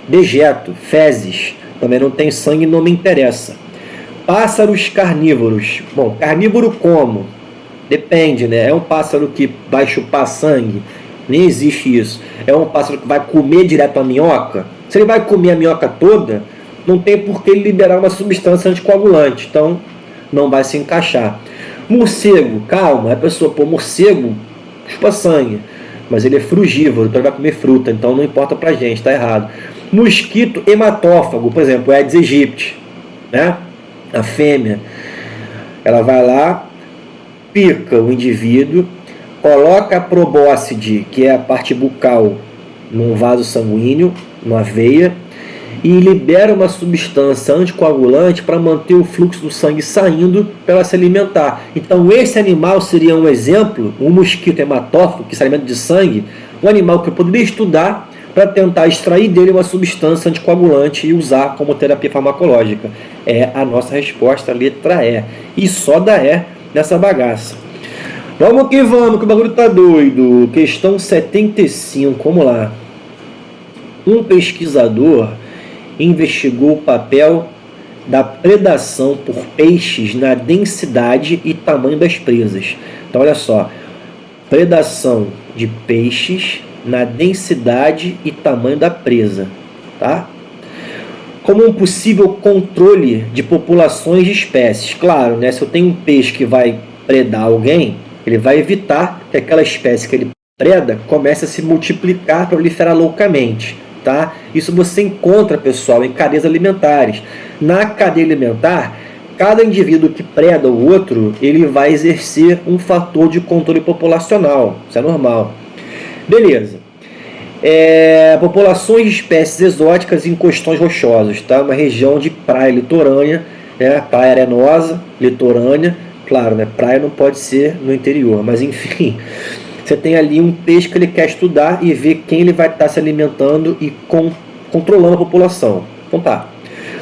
dejeto, fezes. Também não tem sangue, não me interessa. Pássaros carnívoros. Bom, carnívoro como? Depende, né? É um pássaro que vai chupar sangue? Nem existe isso. É um pássaro que vai comer direto a minhoca? Se ele vai comer a minhoca toda, não tem por que ele liberar uma substância anticoagulante. Então, não vai se encaixar. Morcego, calma. A pessoa, morcego chupa sangue. Mas ele é frugívoro, então ele vai comer fruta. Então, não importa pra gente, tá errado. Mosquito hematófago, por exemplo, Aedes aegypti, né? A fêmea, ela vai lá, pica o indivíduo, coloca a probóscide, que é a parte bucal, num vaso sanguíneo, numa veia, e libera uma substância anticoagulante para manter o fluxo do sangue saindo para ela se alimentar. Então esse animal seria um exemplo, um mosquito hematófago, que se alimenta de sangue, um animal que eu poderia estudar para tentar extrair dele uma substância anticoagulante e usar como terapia farmacológica. É a nossa resposta, letra E. E só dá E nessa bagaça. Vamos que o bagulho tá doido. Questão 75, vamos lá. Um pesquisador investigou o papel da predação por peixes na densidade e tamanho das presas. Então olha só, predação de peixes na densidade e tamanho da presa, tá? Como um possível controle de populações de espécies. Claro, né, se eu tenho um peixe que vai predar alguém, ele vai evitar que aquela espécie que ele preda comece a se multiplicar, proliferar loucamente, tá? Isso você encontra, pessoal, em cadeias alimentares. Na cadeia alimentar, cada indivíduo que preda o outro, ele vai exercer um fator de controle populacional. Isso é normal. Beleza. Populações de espécies exóticas em costões rochosos, tá? Uma região de praia litorânea, né? Praia arenosa, litorânea. Claro, né? Praia não pode ser no interior, mas enfim. Você tem ali um peixe que ele quer estudar e ver quem ele vai estar se alimentando e controlando a população. Então tá.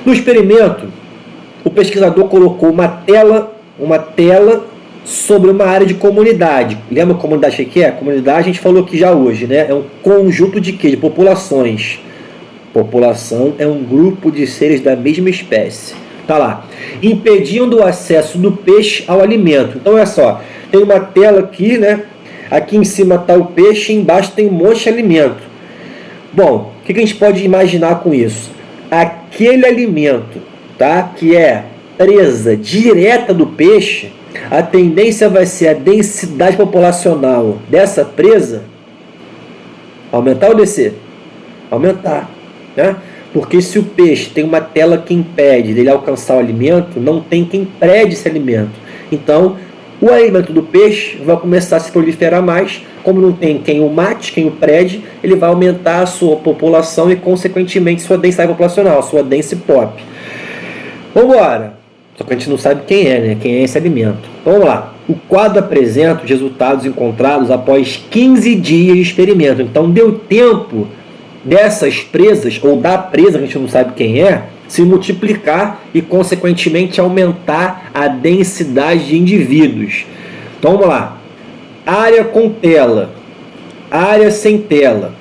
No experimento, o pesquisador colocou uma tela sobre uma área de comunidade. Lembra a comunidade que é? A comunidade a gente falou aqui já hoje, né? É um conjunto de quê? De populações. População é um grupo de seres da mesma espécie. Tá lá. Impedindo o acesso do peixe ao alimento. Então olha só, tem uma tela aqui, né? Aqui em cima está o peixe, embaixo tem um monte de alimento. Bom, o que a gente pode imaginar com isso? Aquele alimento, tá? Que é presa direta do peixe, a tendência vai ser a densidade populacional dessa presa aumentar ou descer? Aumentar, né? Porque se o peixe tem uma tela que impede dele alcançar o alimento, não tem quem prede esse alimento. Então, o alimento do peixe vai começar a se proliferar mais. Como não tem quem o mate, quem o prede, ele vai aumentar a sua população e, consequentemente, sua densidade populacional, sua densidade pop. Vamos embora. Só que a gente não sabe quem é, né? Quem é esse alimento. Então, vamos lá. O quadro apresenta os resultados encontrados após 15 dias de experimento. Então, deu tempo dessas presas, ou da presa, que a gente não sabe quem é, se multiplicar e, consequentemente, aumentar a densidade de indivíduos. Então, vamos lá. Área com tela. Área sem tela.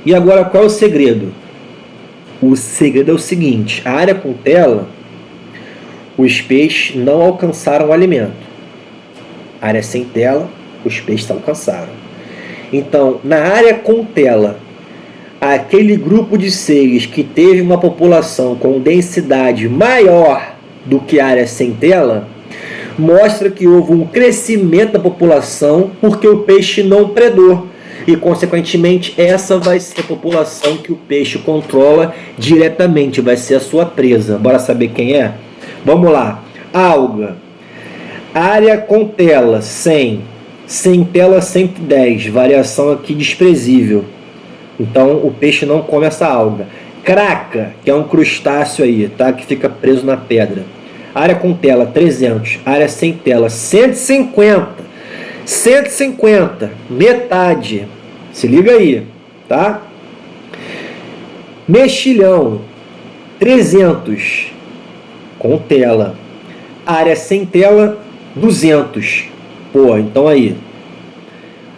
E agora, qual é o segredo? O segredo é o seguinte. A área com tela, os peixes não alcançaram o alimento. A área sem tela, os peixes alcançaram. Então, na área com tela, aquele grupo de seres que teve uma população com densidade maior do que a área sem tela, mostra que houve um crescimento da população porque o peixe não predou. E, consequentemente, essa vai ser a população que o peixe controla diretamente, vai ser a sua presa. Bora saber quem é? Vamos lá. Alga. Área com tela, 100. Sem tela, 110. Variação aqui desprezível. Então, o peixe não come essa alga. Craca, que é um crustáceo aí, tá? Que fica preso na pedra. Área com tela, 300. Área sem tela, 150. 150. Metade. Se liga aí, tá? Mexilhão, 300. Com tela. Área sem tela, 200. Pô, então aí.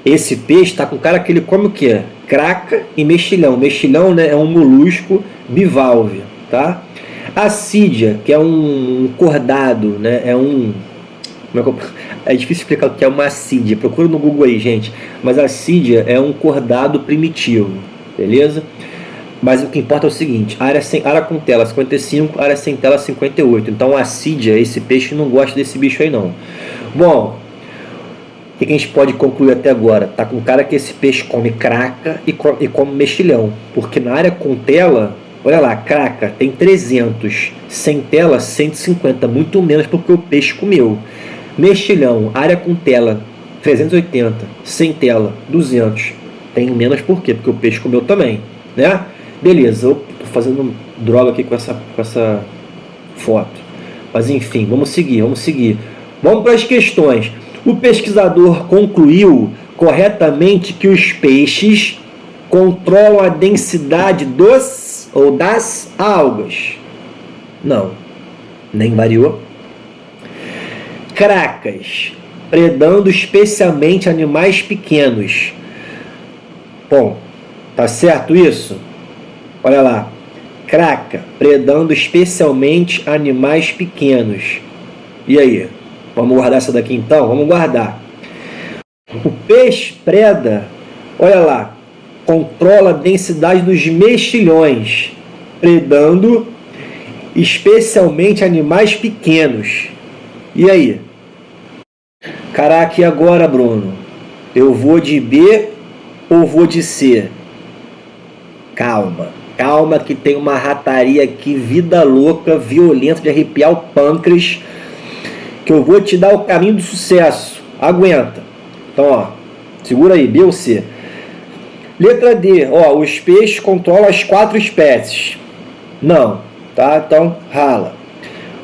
Esse peixe está com cara que ele come o quê? Craca e mexilhão. Mexilhão, né, é um molusco bivalve, tá? Assídia, que é um cordado, né, é difícil explicar o que é uma assídia. Procura no Google aí, gente. Mas a assídia é um cordado primitivo, beleza? Mas o que importa é o seguinte: área com tela 55, área sem tela 58. Então a assídia, esse peixe, não gosta desse bicho aí não. Bom, o que a gente pode concluir até agora? Tá com cara que esse peixe come craca e come mexilhão. Porque na área com tela, olha lá, craca tem 300, sem tela 150, muito menos porque o peixe comeu. Mexilhão, área com tela 380, sem tela 200, tem menos por quê? Porque o peixe comeu também, né? Beleza, eu tô fazendo droga aqui com essa foto. Mas enfim, vamos seguir. Vamos para as questões. O pesquisador concluiu corretamente que os peixes controlam a densidade dos ou das algas. Não, nem variou. Cracas, predando especialmente animais pequenos. Bom, tá certo isso? Olha lá. Craca, predando especialmente animais pequenos. E aí? Vamos guardar essa daqui então? Vamos guardar. O peixe preda, olha lá, controla a densidade dos mexilhões, predando especialmente animais pequenos. E aí? Caraca, e agora, Bruno? Eu vou de B ou vou de C? Calma que tem uma rataria aqui, vida louca, violenta, de arrepiar o pâncreas, que eu vou te dar o caminho do sucesso. Aguenta. Então, ó, segura aí, B ou C. Letra D, ó, os peixes controlam as 4 espécies. Não, tá? Então, rala.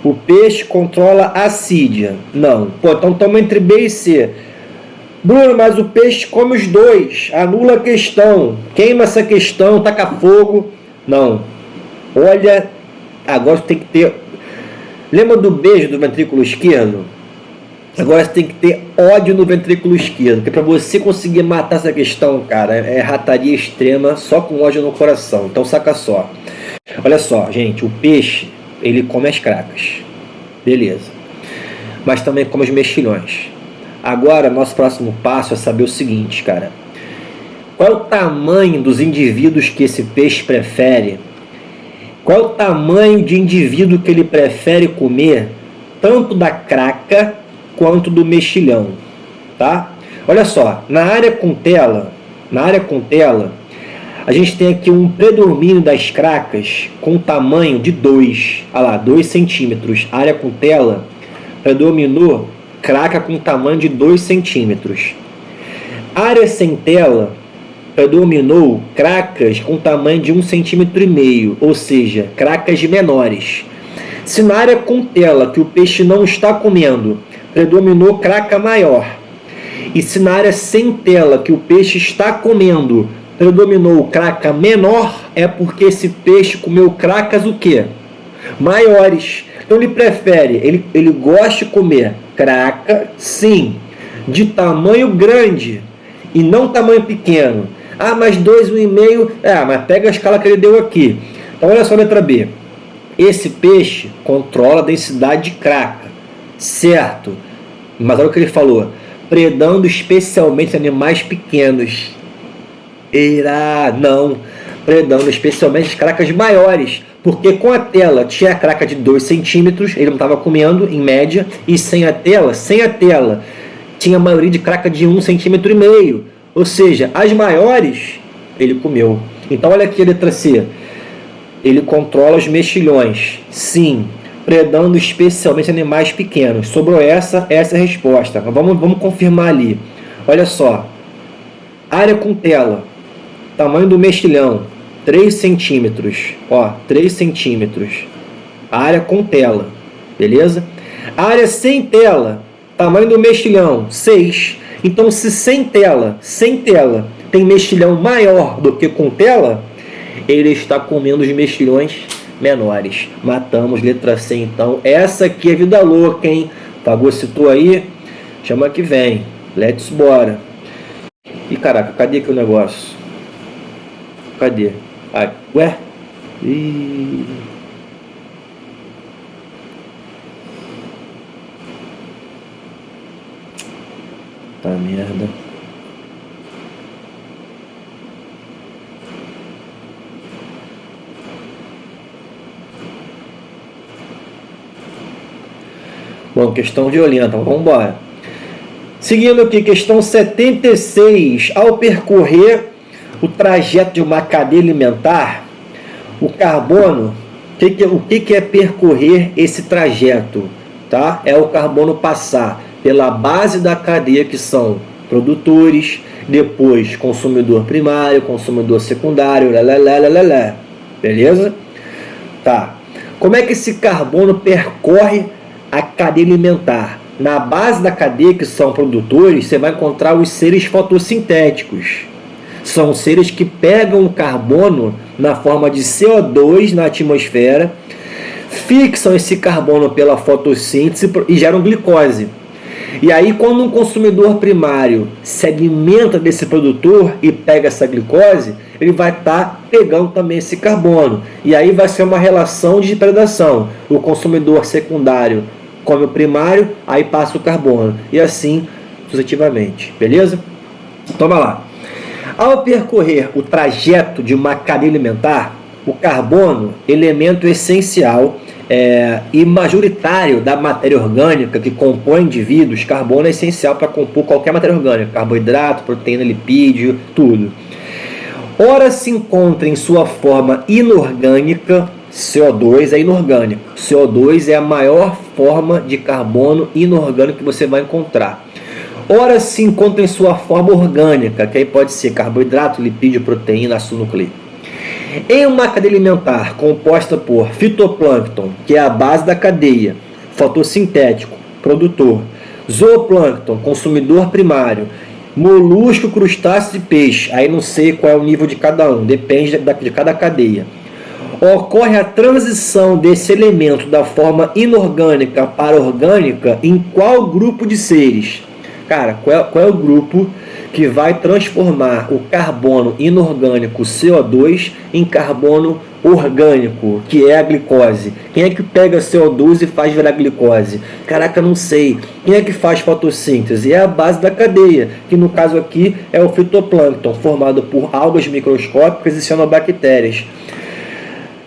O peixe controla a assídia. Não. Pô, então estamos entre B e C. Bruno, mas o peixe come os dois. Anula a questão. Queima essa questão, taca fogo. Não. Olha, agora você tem que ter... Lembra do beijo do ventrículo esquerdo? Agora você tem que ter ódio no ventrículo esquerdo. Porque para você conseguir matar essa questão, cara, é rataria extrema só com ódio no coração. Então saca só. Olha só, gente, o peixe, ele come as cracas. Beleza. Mas também come os mexilhões. Agora, nosso próximo passo é saber o seguinte, cara. Qual é o tamanho dos indivíduos que esse peixe prefere? Qual é o tamanho de indivíduo que ele prefere comer, tanto da craca quanto do mexilhão, tá? Olha só, na área com tela, a gente tem aqui um predomínio das cracas com tamanho de 2, olha lá, 2 centímetros. Área com tela, predominou craca com tamanho de 2 centímetros. Área sem tela, predominou cracas com tamanho de 1,5 cm, ou seja, cracas menores. Se na área com tela, que o peixe não está comendo, predominou craca maior, e se na área sem tela, que o peixe está comendo, predominou craca menor, é porque esse peixe comeu cracas o quê? Maiores. Então ele prefere, ele gosta de comer craca, sim, de tamanho grande e não tamanho pequeno. Ah, mas 2,5, mas pega a escala que ele deu aqui. Então olha só a letra B. Esse peixe controla a densidade de craca, certo? Mas olha o que ele falou, predando especialmente animais pequenos. Não, predando especialmente as cracas maiores, porque com a tela tinha a craca de 2 centímetros, ele não estava comendo em média, e sem a tela tinha a maioria de craca de 1,5 cm, ou seja, as maiores ele comeu. Então olha aqui a letra C, ele controla os mexilhões, sim, predando especialmente animais pequenos. Sobrou essa é a resposta. Vamos confirmar ali. Olha só, área com tela, tamanho do mexilhão 3 centímetros, ó, 3 centímetros, área com tela, beleza? Área sem tela, tamanho do mexilhão 6. Então se sem tela tem mexilhão maior do que com tela, ele está comendo os mexilhões menores. Matamos, letra C então. Essa aqui é vida louca, hein? Pagou, citou aí? Chama que vem. Let's bora. Ih, caraca, cadê aqui o negócio? Cadê? Ai, ué? Ih. Tá merda. Bom, questão violenta, vamos embora. Seguindo aqui, questão 76. Ao percorrer o trajeto de uma cadeia alimentar, o carbono, o que é percorrer esse trajeto? Tá? É o carbono passar pela base da cadeia, que são produtores, depois consumidor primário, consumidor secundário, beleza? Tá. Como é que esse carbono percorre a cadeia alimentar? Na base da cadeia, que são produtores, você vai encontrar os seres fotossintéticos. São seres que pegam o carbono na forma de CO2 na atmosfera, fixam esse carbono pela fotossíntese e geram glicose. E aí, quando um consumidor primário se alimenta desse produtor e pega essa glicose, ele vai estar pegando também esse carbono. E aí vai ser uma relação de depredação. O consumidor secundário come o primário, aí passa o carbono. E assim sucessivamente. Beleza? Toma lá. Ao percorrer o trajeto de uma cadeia alimentar, o carbono, elemento essencial e majoritário da matéria orgânica que compõe indivíduos, carbono é essencial para compor qualquer matéria orgânica, carboidrato, proteína, lipídio, tudo. Ora se encontra em sua forma inorgânica, CO2 é inorgânico. CO2 é a maior forma de carbono inorgânico que você vai encontrar. Ora se encontra em sua forma orgânica, que aí pode ser carboidrato, lipídio, proteína, ácido nucleico. Em uma cadeia alimentar composta por fitoplâncton, que é a base da cadeia, fotossintético, produtor, zooplâncton, consumidor primário, molusco, crustáceo e peixe, aí não sei qual é o nível de cada um, depende de cada cadeia. Ocorre a transição desse elemento da forma inorgânica para orgânica em qual grupo de seres? Cara, qual é o grupo que vai transformar o carbono inorgânico CO2 em carbono orgânico, que é a glicose? Quem é que pega CO2 e faz virar glicose? Caraca, não sei. Quem é que faz fotossíntese? É a base da cadeia, que no caso aqui é o fitoplâncton, formado por algas microscópicas e cianobactérias.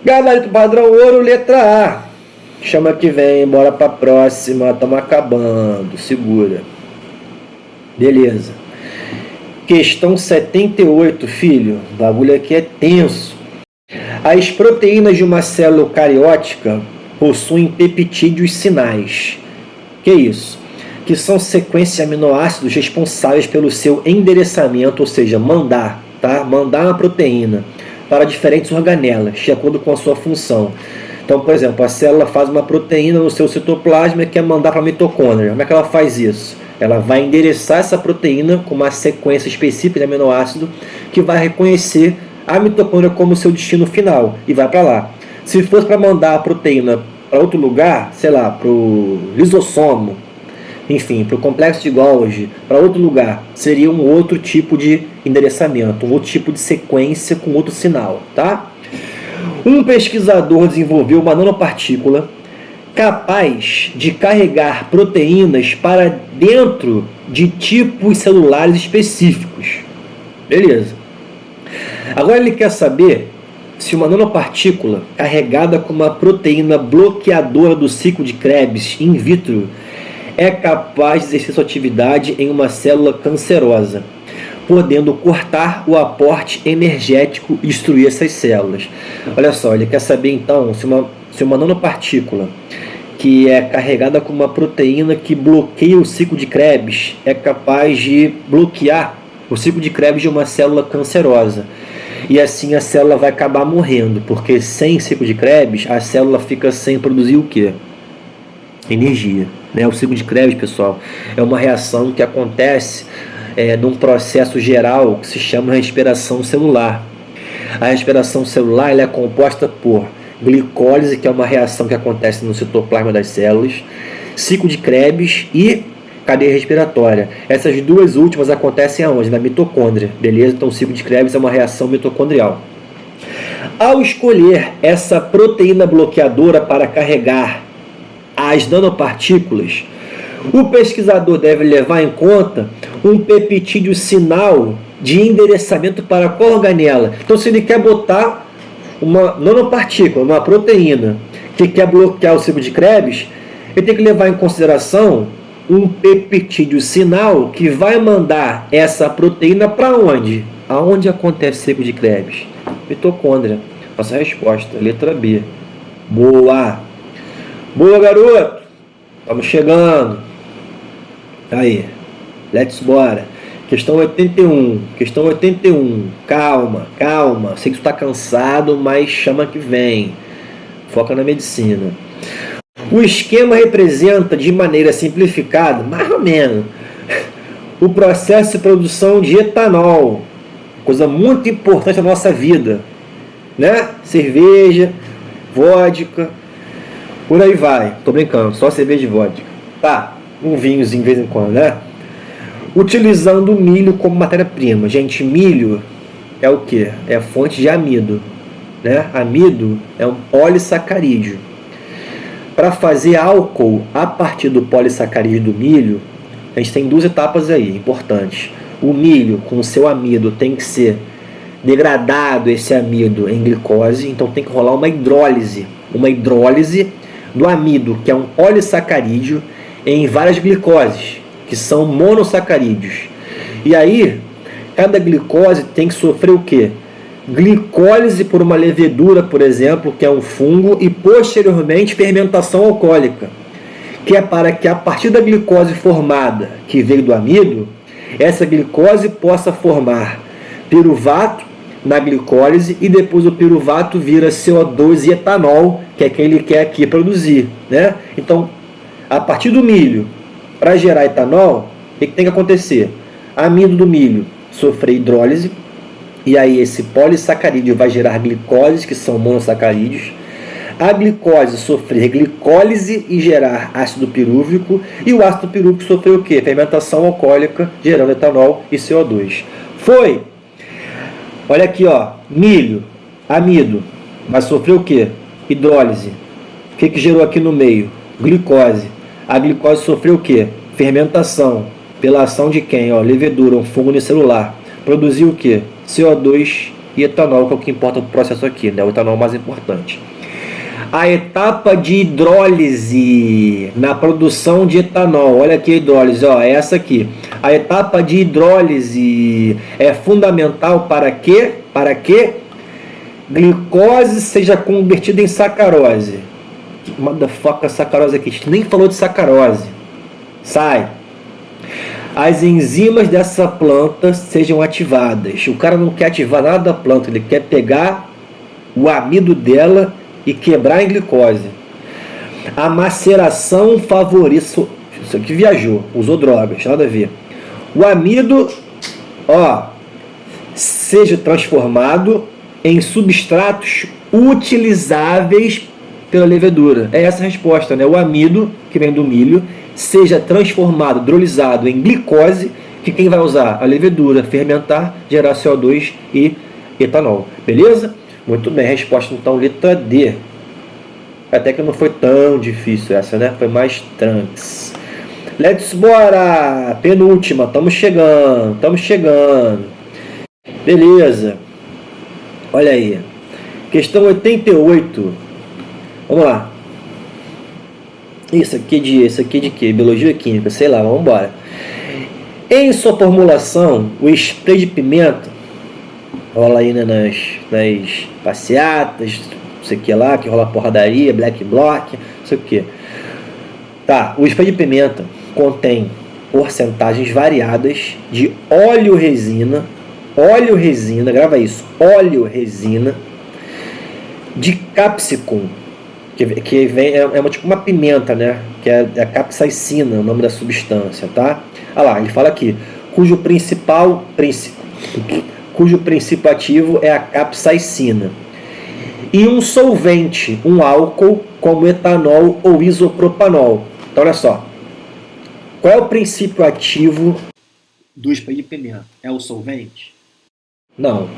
Gabarito padrão ouro, letra A. Chama que vem, bora pra próxima, estamos acabando, segura. Beleza. Questão 78, filho. O bagulho aqui é tenso. As proteínas de uma célula eucariótica possuem peptídeos sinais. Que isso? Que são sequências de aminoácidos responsáveis pelo seu endereçamento, ou seja, mandar uma proteína para diferentes organelas, de acordo com a sua função. Então, por exemplo, a célula faz uma proteína no seu citoplasma e quer mandar para a mitocôndria. Como é que ela faz isso? Ela vai endereçar essa proteína com uma sequência específica de aminoácido que vai reconhecer a mitocôndria como seu destino final e vai para lá. Se fosse para mandar a proteína para outro lugar, sei lá, para o lisossomo, enfim, para o complexo de Golgi, para outro lugar, seria um outro tipo de endereçamento, um outro tipo de sequência com outro sinal, tá? Um pesquisador desenvolveu uma nanopartícula capaz de carregar proteínas para dentro de tipos celulares específicos. Beleza. Agora ele quer saber se uma nanopartícula carregada com uma proteína bloqueadora do ciclo de Krebs in vitro é capaz de exercer sua atividade em uma célula cancerosa, podendo cortar o aporte energético e destruir essas células. Olha só, ele quer saber então se uma nanopartícula que é carregada com uma proteína que bloqueia o ciclo de Krebs é capaz de bloquear o ciclo de Krebs de uma célula cancerosa. E assim a célula vai acabar morrendo, porque sem ciclo de Krebs a célula fica sem produzir o quê? Energia. O ciclo de Krebs, pessoal, é uma reação que acontece num processo geral que se chama respiração celular. A respiração celular ela é composta por glicólise, que é uma reação que acontece no citoplasma das células, ciclo de Krebs e cadeia respiratória. Essas duas últimas acontecem aonde? Na mitocôndria, beleza? Então o ciclo de Krebs é uma reação mitocondrial. Ao escolher essa proteína bloqueadora para carregar as nanopartículas, o pesquisador deve levar em conta um peptídeo sinal de endereçamento para qual organela. Então, se ele quer botar uma nanopartícula, uma proteína, que quer bloquear o ciclo de Krebs, ele tem que levar em consideração um peptídeo sinal que vai mandar essa proteína para onde? Aonde acontece o ciclo de Krebs? Mitocôndria. Nossa resposta, letra B. Boa! Boa, garoto! Estamos chegando. Aí, let's bora. Questão 81. Questão 81. Calma, calma. Sei que tu está cansado, mas chama que vem. Foca na medicina. O esquema representa, de maneira simplificada, mais ou menos, o processo de produção de etanol. Coisa muito importante na nossa vida, né? Cerveja, vodka, por aí vai. Tô brincando, só cerveja e vodka. Tá, um vinhozinho de vez em quando, né? Utilizando o milho como matéria-prima. Gente, milho é o quê? É a fonte de amido, né? Amido é um polissacarídeo. Para fazer álcool a partir do polissacarídeo do milho, a gente tem duas etapas aí, importantes. O milho, com o seu amido, tem que ser degradado, esse amido, em glicose, então tem que rolar uma hidrólise do amido, que é um polissacarídeo, em várias glicoses, que são monossacarídeos. E aí, cada glicose tem que sofrer o quê? Glicólise por uma levedura, por exemplo, que é um fungo, e posteriormente fermentação alcoólica, que é para que a partir da glicose formada, que veio do amido, essa glicose possa formar piruvato na glicólise e depois o piruvato vira CO2 e etanol, que é quem ele quer aqui produzir, né? Então, a partir do milho, para gerar etanol, o que tem que acontecer? Amido do milho sofrer hidrólise, e aí esse polissacarídeo vai gerar glicoses, que são monossacarídeos. A glicose sofrer glicólise e gerar ácido pirúvico, e o ácido pirúvico sofrer o quê? Fermentação alcoólica, gerando etanol e CO2. Foi! Olha aqui, ó, milho, amido, vai sofrer o quê? Hidrólise. O que gerou aqui no meio? Glicose. A glicose sofreu o quê? Fermentação. Pela ação de quem? Ó, levedura, um fungo unicelular. Produziu o quê? CO2 e etanol, que é o que importa para o processo aqui, né? O etanol mais importante. A etapa de hidrólise na produção de etanol, olha aqui a hidrólise, ó, é essa aqui. A etapa de hidrólise é fundamental para quê? Para que glicose seja convertida em sacarose. Motherfucker, sacarose aqui, a gente nem falou de sacarose. Sai. As enzimas dessa planta sejam ativadas. O cara não quer ativar nada da planta, ele quer pegar o amido dela e quebrar em glicose. A maceração favorece... Isso aqui viajou, usou drogas, nada a ver. O amido, ó, seja transformado em substratos utilizáveis pela levedura. É essa a resposta, né? O amido, que vem do milho, seja transformado, hidrolisado em glicose, que quem vai usar? A levedura, fermentar, gerar CO2 e etanol. Beleza? Muito bem, resposta então, letra D. Até que não foi tão difícil essa, né? Foi mais trunks. Let's bora! Penúltima, estamos chegando. Beleza. Olha aí. Questão 88. Vamos lá. Isso aqui de quê? Biologia química, sei lá, vamos embora. Em sua formulação, o spray de pimenta rola aí, né, nas passeatas, não sei o que lá, que rola porradaria, black bloc, não sei o que. Tá, o spray de pimenta contém porcentagens variadas de óleo-resina, grava isso, óleo-resina, de capsicum, que vem, tipo uma pimenta, né? Que é a capsaicina, o nome da substância, tá? Olha lá, ele fala aqui, cujo princípio ativo é a capsaicina. E um solvente, um álcool, como etanol ou isopropanol. Então, olha só. Qual é o princípio ativo do spray de pimenta? É o solvente? Não.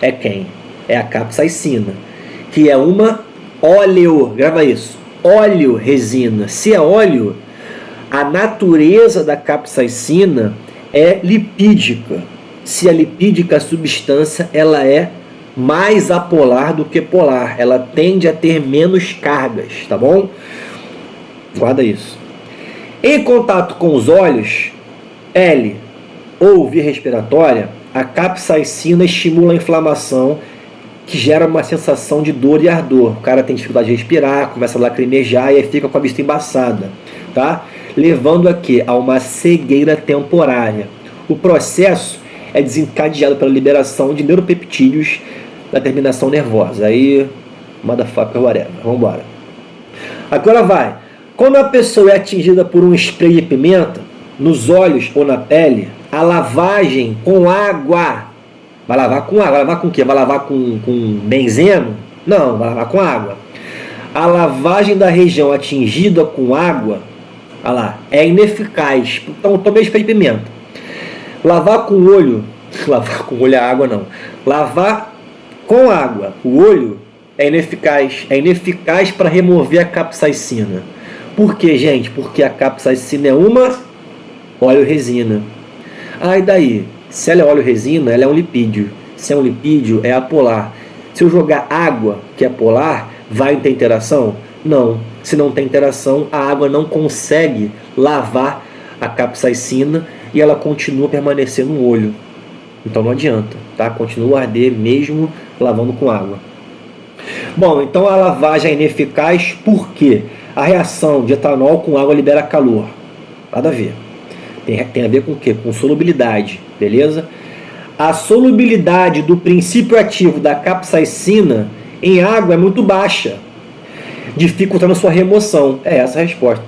É quem? É a capsaicina, que é uma óleo, grava isso, óleo resina. Se é óleo, a natureza da capsaicina é lipídica. Se é lipídica, a substância ela é mais apolar do que polar. Ela tende a ter menos cargas, tá bom? Guarda isso. Em contato com os olhos, L ou via respiratória, a capsaicina estimula a inflamação que gera uma sensação de dor e ardor. O cara tem dificuldade de respirar, começa a lacrimejar e aí fica com a vista embaçada, tá? Levando a quê? A uma cegueira temporária. O processo é desencadeado pela liberação de neuropeptídeos da terminação nervosa. Aí, motherfucker, whatever. Vamos embora. Agora vai. Quando a pessoa é atingida por um spray de pimenta, nos olhos ou na pele, a lavagem com água. Vai lavar com água. Vai lavar com o quê? Vai lavar com benzeno? Não, vai lavar com água. A lavagem da região atingida com água, olha lá, é ineficaz. Então, tomei spray de pimenta. Lavar com o olho, lavar com o olho é água não. Lavar com água, o olho é ineficaz. É ineficaz para remover a capsaicina. Por quê, gente? Porque a capsaicina é uma óleo resina. E daí? Se ela é óleo resina, ela é um lipídio. Se é um lipídio, é apolar. Se eu jogar água, que é polar, vai ter interação? Não. Se não tem interação, a água não consegue lavar a capsaicina e ela continua permanecendo no olho. Então não adianta, tá? Continua a arder mesmo lavando com água. Bom, então a lavagem é ineficaz porque a reação de etanol com água libera calor. Nada a ver. Tem a ver com o quê? Com solubilidade, beleza? A solubilidade do princípio ativo da capsaicina em água é muito baixa, dificultando sua remoção. É essa a resposta.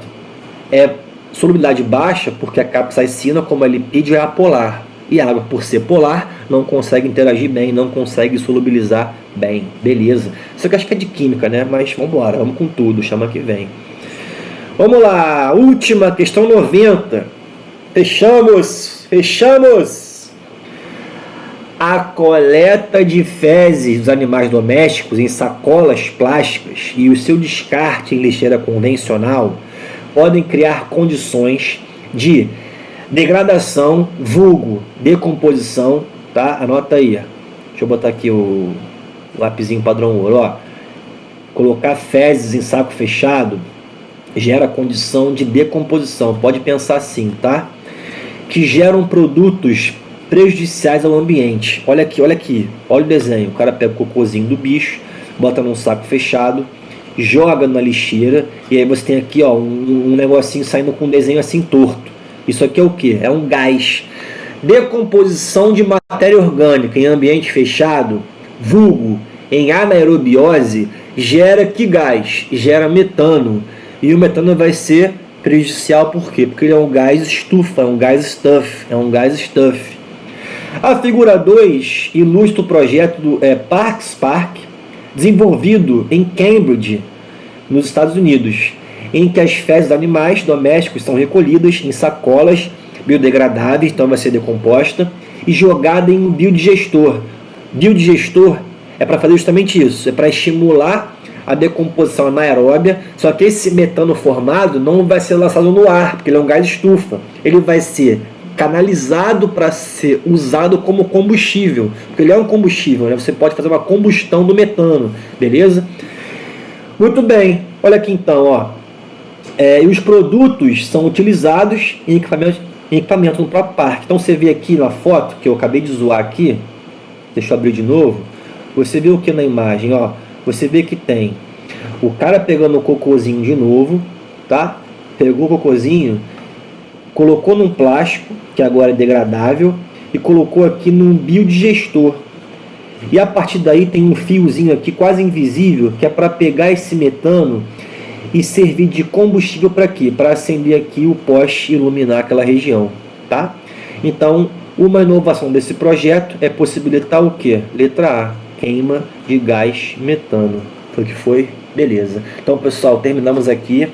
É solubilidade baixa porque a capsaicina, como é lipídio, é apolar. E a água, por ser polar, não consegue interagir bem, não consegue solubilizar bem. Beleza. Isso aqui acho que é de química, né? Mas vamos embora, vamos com tudo, chama que vem. Vamos lá, última, questão 90. Fechamos! A coleta de fezes dos animais domésticos em sacolas plásticas e o seu descarte em lixeira convencional podem criar condições de degradação, vulgo, decomposição, tá? Anota aí. Deixa eu botar aqui o lapisinho padrão ouro, ó. Colocar fezes em saco fechado gera condição de decomposição. Pode pensar assim, tá? Que geram produtos prejudiciais ao ambiente. Olha aqui. Olha o desenho. O cara pega o cocôzinho do bicho, bota num saco fechado, joga na lixeira e aí você tem aqui, ó, um negocinho saindo com um desenho assim torto. Isso aqui é o que? É um gás. Decomposição de matéria orgânica em ambiente fechado, vulgo em anaerobiose, gera que gás? Gera metano. E o metano vai ser prejudicial por quê? Porque ele é um gás estufa, é um gás stuff. A figura 2 ilustra o projeto do Park, desenvolvido em Cambridge, nos Estados Unidos, em que as fezes de animais domésticos são recolhidas em sacolas biodegradáveis, então vai ser decomposta, e jogada em um biodigestor. Biodigestor é para fazer justamente isso, é para estimular a decomposição anaeróbia, só que esse metano formado não vai ser lançado no ar, porque ele é um gás estufa. Ele vai ser canalizado para ser usado como combustível, porque ele é um combustível, né? Você pode fazer uma combustão do metano, beleza? Muito bem, olha aqui então, ó. E os produtos são utilizados em equipamento no próprio parque. Então você vê aqui na foto, que eu acabei de zoar aqui, deixa eu abrir de novo, você vê o que na imagem, ó? Você vê que tem o cara pegando o cocôzinho de novo, tá? Pegou o cocôzinho, colocou num plástico, que agora é degradável, e colocou aqui num biodigestor. E a partir daí tem um fiozinho aqui quase invisível, que é para pegar esse metano e servir de combustível para quê? Para acender aqui o poste e iluminar aquela região, tá? Então, uma inovação desse projeto é possibilitar o quê? Letra A, queima de gás metano. Foi o que foi? Beleza. Então, pessoal, terminamos aqui.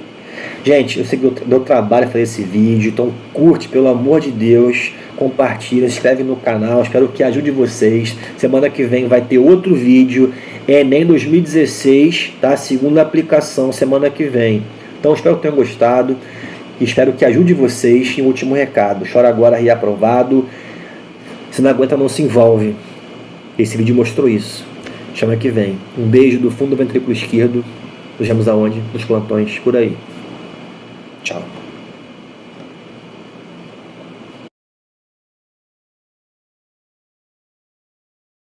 Gente, eu sei que deu trabalho fazer esse vídeo, então curte, pelo amor de Deus, compartilha, se inscreve no canal, espero que ajude vocês. Semana que vem vai ter outro vídeo, Enem 2016, tá? Segunda aplicação, semana que vem. Então espero que tenham gostado, espero que ajude vocês. E um último recado, chora agora, reaprovado. Se não aguenta, não se envolve. Esse vídeo mostrou isso. Semana que vem. Um beijo do fundo do ventrículo esquerdo. Nos vemos aonde? Nos plantões, por aí. Tchau.